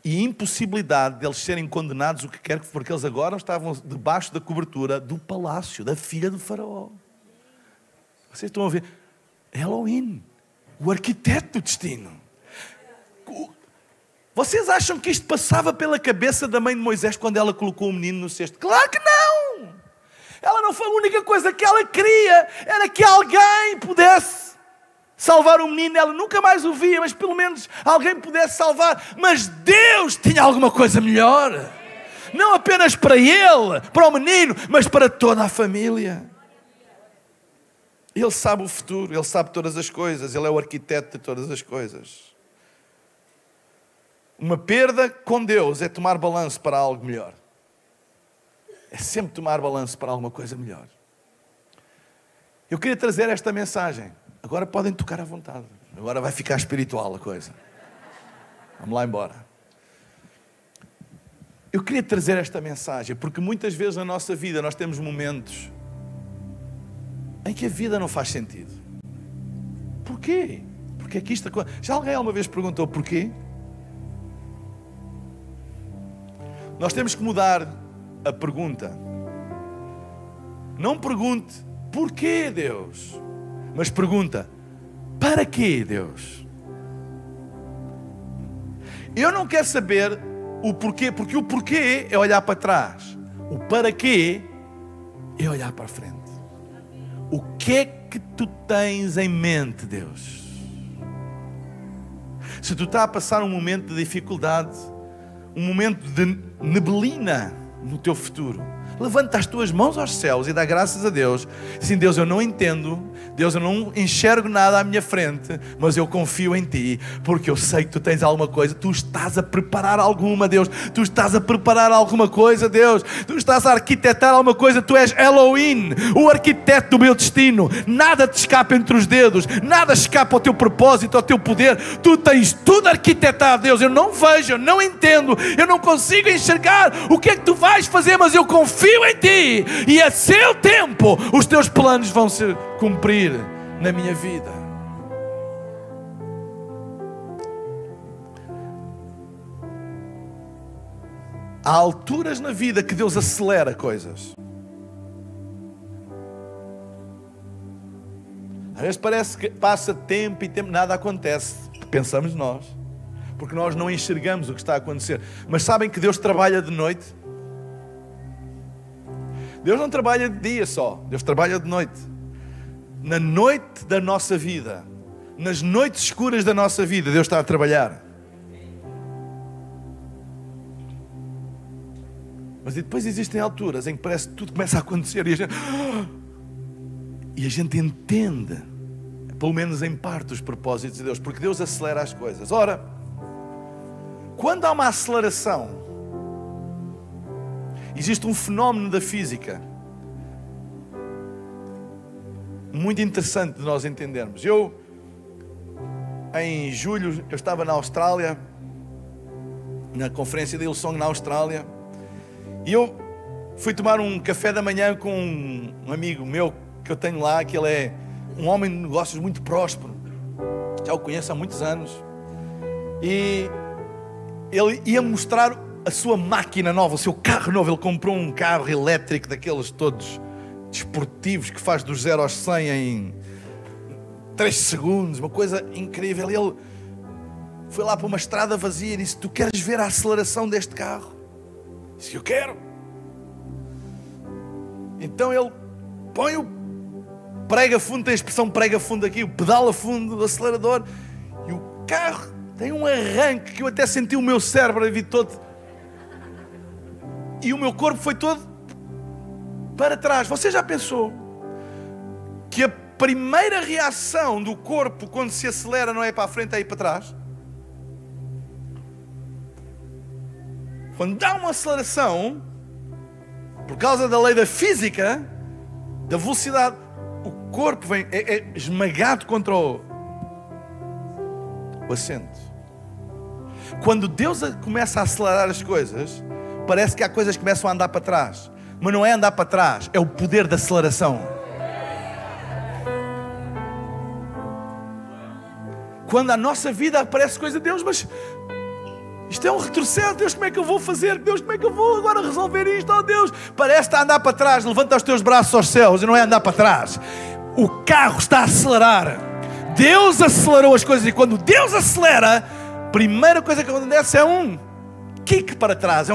e impossibilidade deles serem condenados, o que quer que for, porque eles agora estavam debaixo da cobertura do palácio, da filha do faraó. Vocês estão a ver? Elohim, o arquiteto do destino. Vocês acham que isto passava pela cabeça da mãe de Moisés quando ela colocou o menino no cesto? Claro que não! Ela não foi a única coisa que ela queria, era que alguém pudesse salvar o menino. Ela nunca mais o via, mas pelo menos alguém pudesse salvar. Mas Deus tinha alguma coisa melhor. Não apenas para ele, para o menino, mas para toda a família. Ele sabe o futuro, Ele sabe todas as coisas, Ele é o arquiteto de todas as coisas. Uma perda com Deus é tomar balanço para algo melhor. é sempre tomar balanço para alguma coisa melhor. Eu queria trazer esta mensagem. Agora podem tocar à vontade. Agora vai ficar espiritual a coisa. Vamos lá embora. Eu queria trazer esta mensagem porque muitas vezes na nossa vida nós temos momentos em que a vida não faz sentido. Porquê? Porque é que isto... Já alguém alguma vez perguntou porquê? Nós temos que mudar a pergunta. Não pergunte porquê, Deus, mas pergunta para quê, Deus? Eu não quero saber o porquê, porque o porquê é olhar para trás. O para quê é olhar para a frente. O que é que tu tens em mente, Deus? Se tu estás a passar um momento de dificuldade, um momento de neblina no teu futuro, levanta as tuas mãos aos céus e dá graças a Deus. Sim, Deus, eu não entendo. Deus, eu não enxergo nada à minha frente, mas eu confio em Ti, porque eu sei que Tu tens alguma coisa. Tu estás a preparar alguma, Deus. Tu estás a preparar alguma coisa, Deus. Tu estás a arquitetar alguma coisa. Tu és Elohim, o arquiteto do meu destino. Nada te escapa entre os dedos. Nada escapa ao Teu propósito, ao Teu poder. Tu tens tudo arquitetado, Deus. Eu não vejo, eu não entendo, eu não consigo enxergar o que é que Tu vais fazer, mas eu confio em Ti. E a seu tempo, os Teus planos vão se cumprir na minha vida. Há alturas na vida que Deus acelera coisas. Às vezes parece que passa tempo e tempo, nada acontece. Pensamos nós, porque nós não enxergamos o que está a acontecer. Mas sabem que Deus trabalha de noite? Deus não trabalha de dia só, Deus trabalha de noite. Na noite da nossa vida, nas noites escuras da nossa vida, Deus está a trabalhar. Mas depois existem alturas em que parece que tudo começa a acontecer e a gente entende, pelo menos em parte, os propósitos de Deus, porque Deus acelera as coisas. Ora, quando há uma aceleração, existe um fenómeno da física muito interessante de nós entendermos. Em julho, eu estava na Austrália, na conferência da Hillsong na Austrália, e eu fui tomar um café da manhã com um amigo meu que eu tenho lá, que ele é um homem de negócios muito próspero, já o conheço há muitos anos, e ele ia mostrar a sua máquina nova, o seu carro novo. Ele comprou um carro elétrico daqueles todos desportivos que faz dos 0 aos 100 em 3 segundos, uma coisa incrível. Ele foi lá para uma estrada vazia e disse: tu queres ver a aceleração deste carro? Disse: eu quero. Então ele põe o prega fundo, tem a expressão prega fundo aqui, o pedal a fundo do acelerador, e o carro tem um arranque que eu até senti o meu cérebro a vir todo, e o meu corpo foi todo para trás. Você já pensou que a primeira reação do corpo quando se acelera não é para a frente, é ir para trás? Quando dá uma aceleração, por causa da lei da física, da velocidade, o corpo é esmagado contra o assento. Quando Deus começa a acelerar as coisas, parece que há coisas que começam a andar para trás. Mas não é andar para trás, é o poder da aceleração. Quando a nossa vida aparece coisa de Deus, mas isto é um retrocesso. Deus, como é que eu vou fazer? Deus, como é que eu vou agora resolver isto? Oh Deus, parece estar a andar para trás. Levanta os teus braços aos céus e não é andar para trás. O carro está a acelerar. Deus acelerou as coisas, e quando Deus acelera, a primeira coisa que acontece é um kick para trás,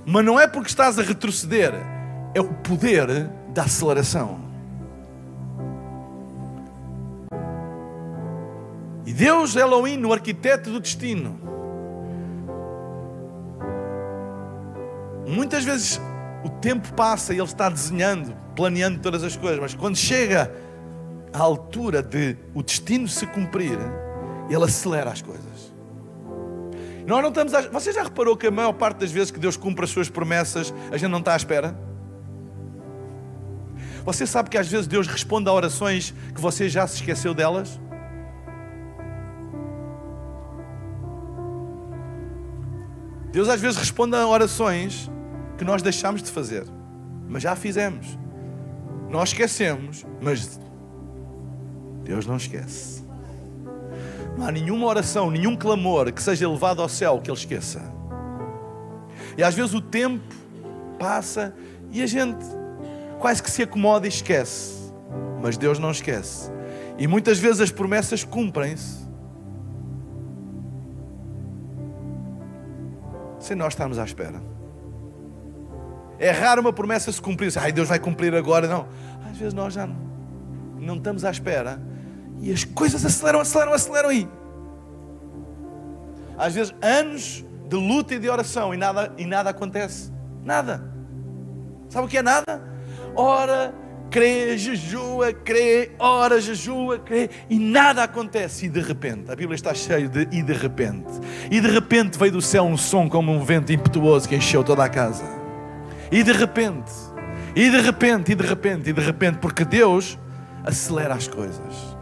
mas não é porque estás a retroceder, é o poder da aceleração. E Deus, Elohim, o arquiteto do destino, muitas vezes o tempo passa e Ele está desenhando, planeando todas as coisas, mas quando chega à altura de o destino se cumprir, Ele acelera as coisas. Nós não estamos Você já reparou que a maior parte das vezes que Deus cumpre as suas promessas, a gente não está à espera? Você sabe que às vezes Deus responde a orações que você já se esqueceu delas? Deus às vezes responde a orações que nós deixamos de fazer, mas já fizemos. Nós esquecemos, mas Deus não esquece. Não há nenhuma oração, nenhum clamor que seja elevado ao céu que Ele esqueça. E às vezes o tempo passa e a gente quase que se acomoda e esquece. Mas Deus não esquece. E muitas vezes as promessas cumprem-se sem nós estarmos à espera. É raro uma promessa se cumprir. Ai, Deus vai cumprir agora. Não. Às vezes nós já não estamos à espera. E as coisas aceleram aí. Às vezes anos de luta e de oração e nada acontece. Nada. Sabe o que é nada? Ora, crê, jejua, crê, ora, jejua, crê, e nada acontece. E de repente, a Bíblia está cheia de e de repente. E de repente veio do céu um som como um vento impetuoso que encheu toda a casa. E de repente, porque Deus acelera as coisas.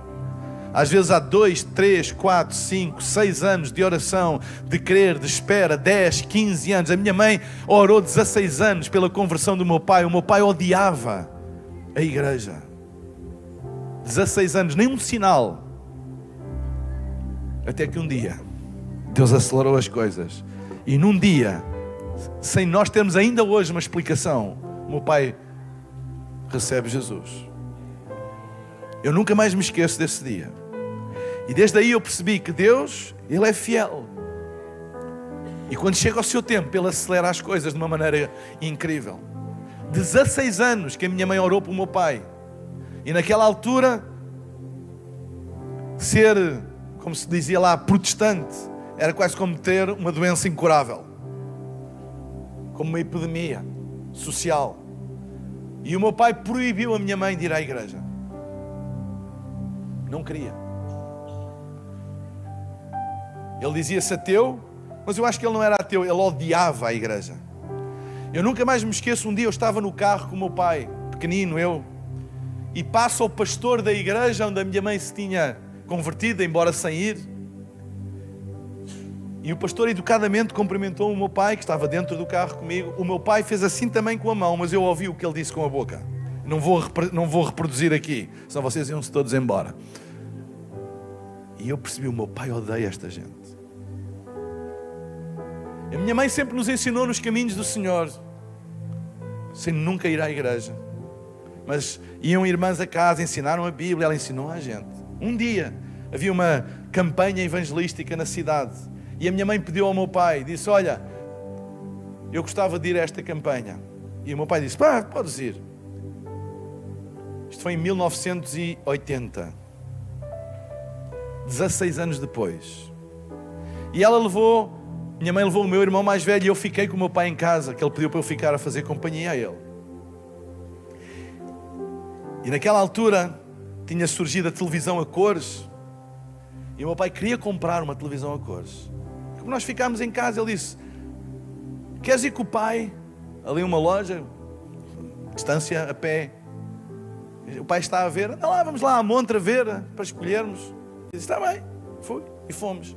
Às vezes há 2, 3, 4, 5, 6 anos de oração, de crer, de espera, 10, 15 anos. A minha mãe orou 16 anos pela conversão do meu pai. O meu pai odiava a igreja. 16 anos, nem um sinal. Até que um dia, Deus acelerou as coisas. E num dia, sem nós termos ainda hoje uma explicação, o meu pai recebe Jesus. Eu nunca mais me esqueço desse dia. E desde aí eu percebi que Deus, Ele é fiel. E quando chega ao seu tempo, Ele acelera as coisas de uma maneira incrível. 16 anos que a minha mãe orou para o meu pai. E naquela altura, ser, como se dizia lá, protestante, era quase como ter uma doença incurável. Como uma epidemia social. E o meu pai proibiu a minha mãe de ir à igreja. Não queria. Ele dizia-se ateu, mas eu acho que ele não era ateu, ele odiava a igreja. Eu nunca mais me esqueço, um dia eu estava no carro com o meu pai, pequenino eu, e passa o pastor da igreja onde a minha mãe se tinha convertido, embora sem ir. E o pastor educadamente cumprimentou o meu pai, que estava dentro do carro comigo. O meu pai fez assim também com a mão, mas eu ouvi o que ele disse com a boca. Não vou reproduzir aqui, senão vocês iam-se todos embora. E eu percebi, o meu pai odeia esta gente. A minha mãe sempre nos ensinou nos caminhos do Senhor, sem nunca ir à igreja. Mas iam irmãs a casa, ensinaram a Bíblia, ela ensinou a gente. Um dia havia uma campanha evangelística na cidade e a minha mãe pediu ao meu pai, disse, olha, eu gostava de ir a esta campanha. E o meu pai disse, pá, podes ir. Isto foi em 1980. 16 anos depois. E minha mãe levou o meu irmão mais velho e eu fiquei com o meu pai em casa, que ele pediu para eu ficar a fazer companhia a ele. E naquela altura tinha surgido a televisão a cores e o meu pai queria comprar uma televisão a cores. Como nós ficámos em casa, ele disse, queres ir com o pai ali uma loja, distância a pé? O pai está a ver, anda lá, vamos lá à montra ver para escolhermos. Ele disse, está bem, fui e fomos.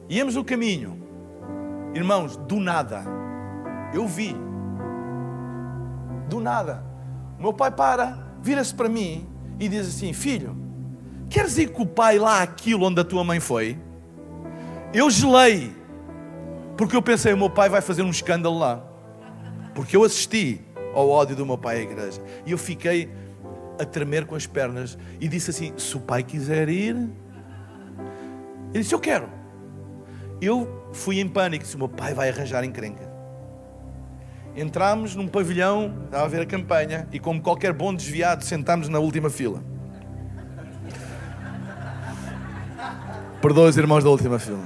Íamos no caminho, irmãos, do nada, eu vi, do nada, o meu pai vira-se para mim e diz assim, filho, queres ir com o pai lá àquilo onde a tua mãe foi? Eu gelei, porque eu pensei, o meu pai vai fazer um escândalo lá, porque eu assisti ao ódio do meu pai à igreja, e eu fiquei a tremer com as pernas, e disse assim, se o pai quiser ir, ele disse, eu quero. Eu fui em pânico, disse, o meu pai vai arranjar encrenca. Entramos num pavilhão, estava a ver a campanha, e como qualquer bom desviado, sentámos na última fila. Perdoa os irmãos da última fila.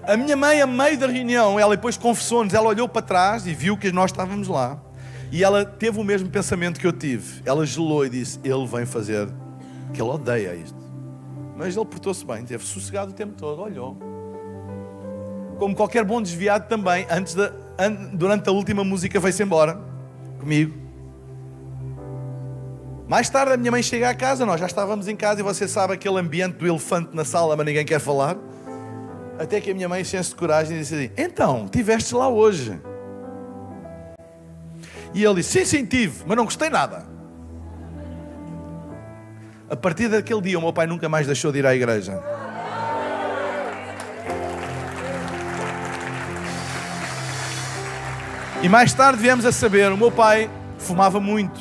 A minha mãe, a meio da reunião, ela depois confessou-nos, ela olhou para trás e viu que nós estávamos lá. E ela teve o mesmo pensamento que eu tive. Ela gelou e disse, ele vem fazer, que ele odeia isto. Mas ele portou-se bem, esteve sossegado o tempo todo, olhou. Como qualquer bom desviado também, durante a última música veio-se embora comigo. Mais tarde a minha mãe chega à casa, nós já estávamos em casa e você sabe aquele ambiente do elefante na sala, mas ninguém quer falar. Até que a minha mãe, cheia-se de coragem, disse assim: então, estiveste lá hoje? E ele disse: sim, tive, mas não gostei nada. A partir daquele dia o meu pai nunca mais deixou de ir à igreja. E mais tarde viemos a saber, o meu pai fumava muito,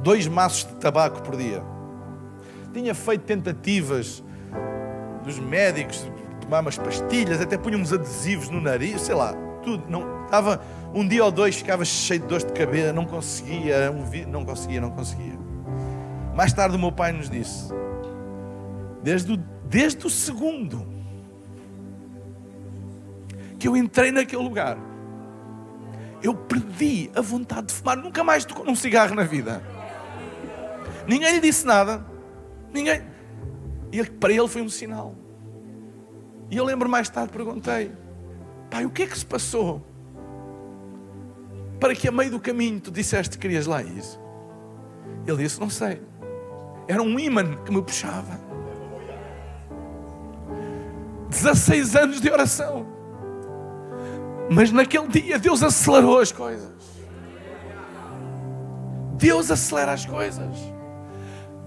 2 maços de tabaco por dia. Tinha feito tentativas dos médicos de tomar umas pastilhas, até punha uns adesivos no nariz, sei lá, tudo. Não, estava um dia ou 2, ficava cheio de dores de cabeça, não conseguia. Mais tarde o meu pai nos disse, desde o segundo que eu entrei naquele lugar, eu perdi a vontade de fumar. Nunca mais tocou num cigarro na vida. Ninguém lhe disse nada. Ninguém. E para ele foi um sinal. E eu lembro mais tarde, perguntei: pai, o que é que se passou para que a meio do caminho tu disseste que querias lá ir? Ele disse: não sei. Era um ímã que me puxava. 16 anos de oração. Mas naquele dia Deus acelerou as coisas. Deus acelera as coisas.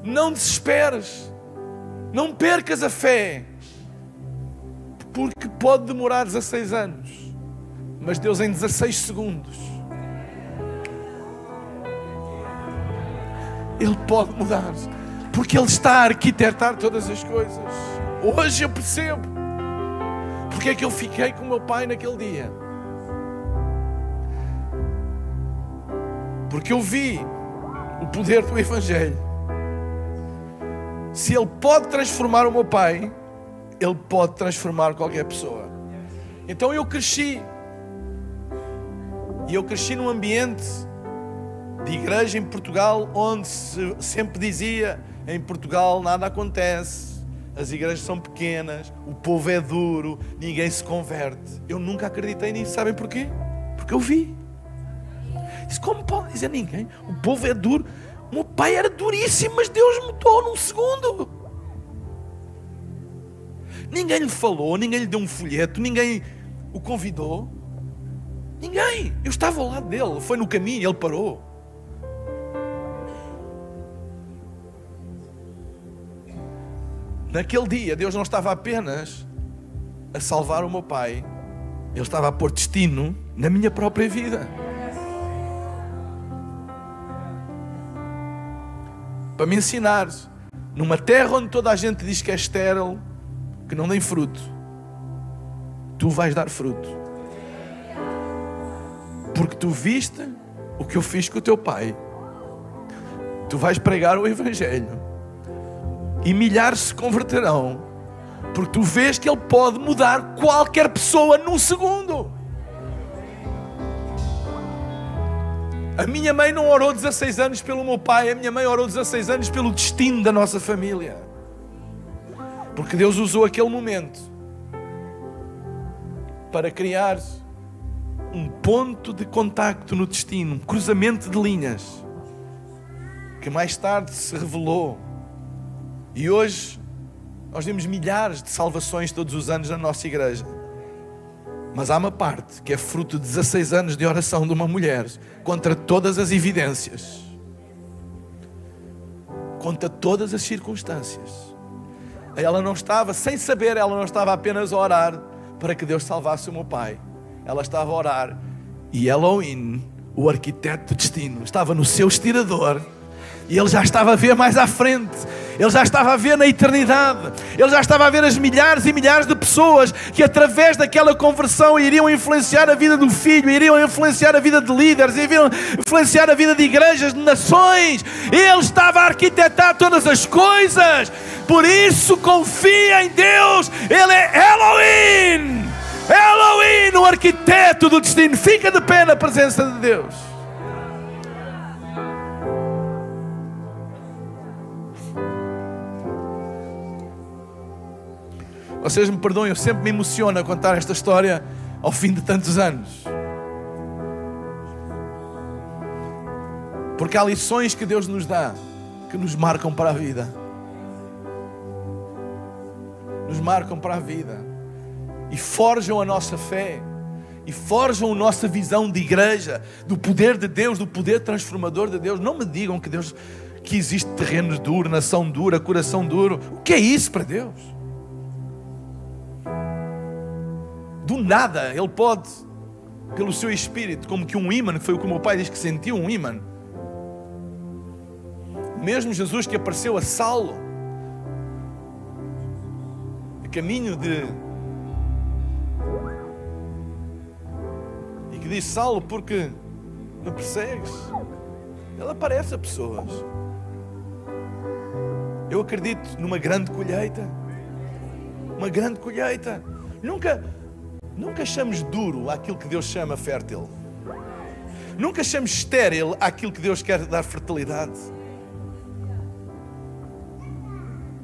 Não desesperes. Não percas a fé. Porque pode demorar 16 anos. Mas Deus em 16 segundos. Ele pode mudar. Porque Ele está a arquitetar todas as coisas. Hoje eu percebo porque é que eu fiquei com o meu pai naquele dia. Porque eu vi o poder do Evangelho. Se Ele pode transformar o meu pai, Ele pode transformar qualquer pessoa. Então eu cresci. E eu cresci num ambiente de igreja em Portugal, onde se sempre dizia: em Portugal nada acontece, as igrejas são pequenas, o povo é duro, ninguém se converte. Eu nunca acreditei nisso. Sabem porquê? Porque eu vi. Disse: como pode dizer ninguém? O povo é duro. O meu pai era duríssimo, mas Deus mudou num segundo. Ninguém lhe falou, ninguém lhe deu um folheto, ninguém o convidou. Ninguém. Eu estava ao lado dele, foi no caminho, ele parou. Naquele dia, Deus não estava apenas a salvar o meu pai, Ele estava a pôr destino na minha própria vida. Para me ensinar, numa terra onde toda a gente diz que é estéril, que não tem fruto, tu vais dar fruto. Porque tu viste o que eu fiz com o teu pai. Tu vais pregar o Evangelho. E milhares se converterão. Porque tu vês que Ele pode mudar qualquer pessoa num segundo. A minha mãe não orou 16 anos pelo meu pai. A minha mãe orou 16 anos pelo destino da nossa família. Porque Deus usou aquele momento para criar um ponto de contacto no destino, um cruzamento de linhas, que mais tarde se revelou. E hoje nós vemos milhares de salvações todos os anos na nossa igreja. Mas há uma parte que é fruto de 16 anos de oração de uma mulher contra todas as evidências, contra todas as circunstâncias. Ela não estava, sem saber, ela não estava apenas a orar para que Deus salvasse o meu pai. Ela estava a orar e Elohim, o arquiteto do destino, estava no seu estirador. E Ele já estava a ver mais à frente. Ele já estava a ver na eternidade. Ele já estava a ver as milhares e milhares de pessoas que através daquela conversão iriam influenciar a vida do filho, iriam influenciar a vida de líderes, iriam influenciar a vida de igrejas, de nações. Ele estava a arquitetar todas as coisas. Por isso confia em Deus. Ele é Elohim. Elohim, o arquiteto do destino. Fica de pé na presença de Deus. Vocês me perdoem, eu sempre me emociono a contar esta história ao fim de tantos anos. Porque há lições que Deus nos dá que nos marcam para a vida. Nos marcam para a vida. E forjam a nossa fé. E forjam a nossa visão de igreja, do poder de Deus, do poder transformador de Deus. Não me digam que existe terreno duro, nação dura, coração duro. O que é isso para Deus? Do nada, Ele pode, pelo seu espírito, como que um ímã, que foi o que o meu pai diz que sentiu, um ímã. Mesmo Jesus que apareceu a Saulo, a caminho de... e que disse: Saulo, porque me persegues? Ele aparece a pessoas. Eu acredito numa grande colheita. Uma grande colheita. Nunca achamos duro aquilo que Deus chama fértil. Nunca achamos estéril aquilo que Deus quer dar fertilidade.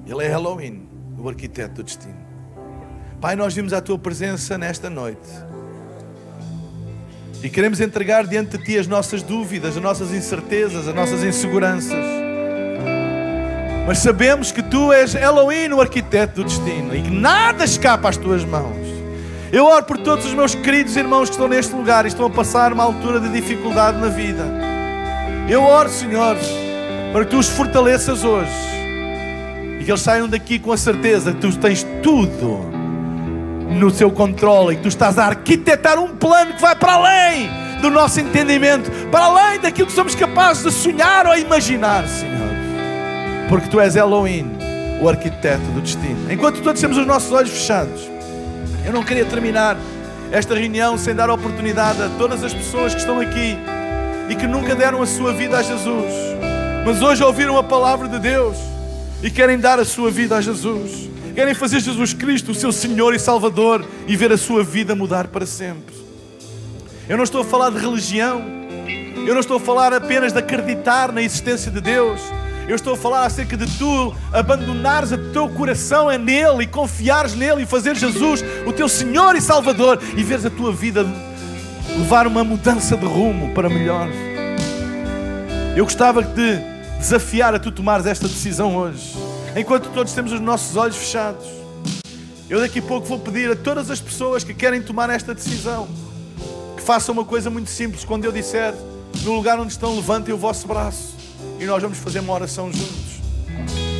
Ele é Elohim, o arquiteto do destino. Pai, nós vimos a Tua presença nesta noite. E queremos entregar diante de Ti as nossas dúvidas, as nossas incertezas, as nossas inseguranças. Mas sabemos que Tu és Elohim, o arquiteto do destino, e que nada escapa às Tuas mãos. Eu oro por todos os meus queridos irmãos que estão neste lugar e estão a passar uma altura de dificuldade na vida. Eu oro, Senhor, para que Tu os fortaleças hoje. E que eles saiam daqui com a certeza que Tu tens tudo no Teu controle e que Tu estás a arquitetar um plano que vai para além do nosso entendimento, para além daquilo que somos capazes de sonhar ou imaginar, Senhor. Porque Tu és Elohim, o arquiteto do destino. Enquanto todos temos os nossos olhos fechados, eu não queria terminar esta reunião sem dar oportunidade a todas as pessoas que estão aqui e que nunca deram a sua vida a Jesus, mas hoje ouviram a palavra de Deus e querem dar a sua vida a Jesus. Querem fazer Jesus Cristo o seu Senhor e Salvador e ver a sua vida mudar para sempre. Eu não estou a falar de religião. Eu não estou a falar apenas de acreditar na existência de Deus. Eu estou a falar acerca de tu abandonares o teu coração nele e confiares nele e fazer Jesus o teu Senhor e Salvador e veres a tua vida levar uma mudança de rumo para melhor. Eu gostava de desafiar a tu tomares esta decisão hoje. Enquanto todos temos os nossos olhos fechados, eu daqui a pouco vou pedir a todas as pessoas que querem tomar esta decisão que façam uma coisa muito simples. Quando eu disser, no lugar onde estão, levantem o vosso braço e nós vamos fazer uma oração juntos.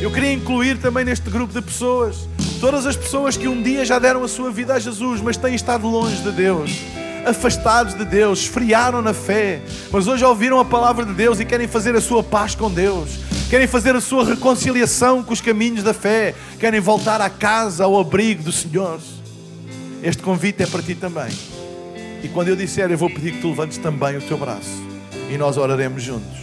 Eu queria incluir também neste grupo de pessoas todas as pessoas que um dia já deram a sua vida a Jesus, mas têm estado longe de Deus, afastados de Deus, esfriaram na fé, mas hoje ouviram a palavra de Deus e querem fazer a sua paz com Deus, querem fazer a sua reconciliação com os caminhos da fé, querem voltar à casa, ao abrigo do Senhor. Este convite é para ti também. E quando eu disser, eu vou pedir que tu levantes também o teu braço e nós oraremos juntos,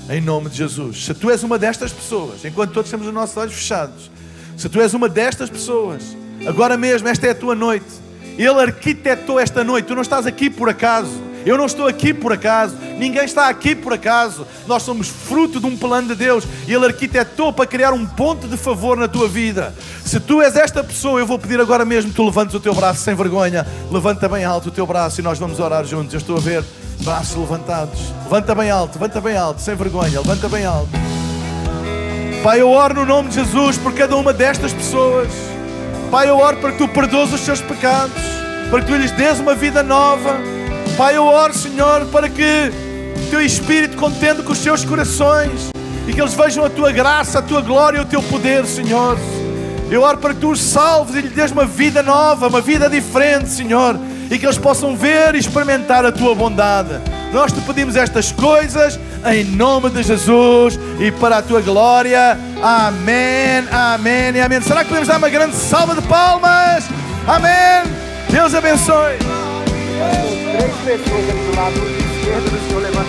em nome de Jesus. Se tu és uma destas pessoas, enquanto todos temos os nossos olhos fechados, se tu és uma destas pessoas, agora mesmo esta é a tua noite. Ele arquitetou esta noite. Tu não estás aqui por acaso. Eu não estou aqui por acaso. Ninguém está aqui por acaso. Nós somos fruto de um plano de Deus. E Ele arquitetou para criar um ponto de favor na tua vida. Se tu és esta pessoa, eu vou pedir agora mesmo que tu levantes o teu braço sem vergonha. Levanta bem alto o teu braço e nós vamos orar juntos. Eu estou a ver braços levantados. Levanta bem alto, sem vergonha. Levanta bem alto. Pai, eu oro no nome de Jesus por cada uma destas pessoas. Pai, eu oro para que tu perdoes os seus pecados, para que tu lhes dês uma vida nova. Pai, eu oro, Senhor, para que o teu Espírito contenda com os seus corações e que eles vejam a tua graça, a tua glória e o teu poder, Senhor. Eu oro para que tu os salves e lhes dês uma vida nova, uma vida diferente, Senhor, e que eles possam ver e experimentar a tua bondade. Nós te pedimos estas coisas em nome de Jesus e para a tua glória. Amém, amém e amém. Será que podemos dar uma grande salva de palmas? Amém. Deus abençoe. 3 pessoas aqui do lado esquerdo do Senhor levantar.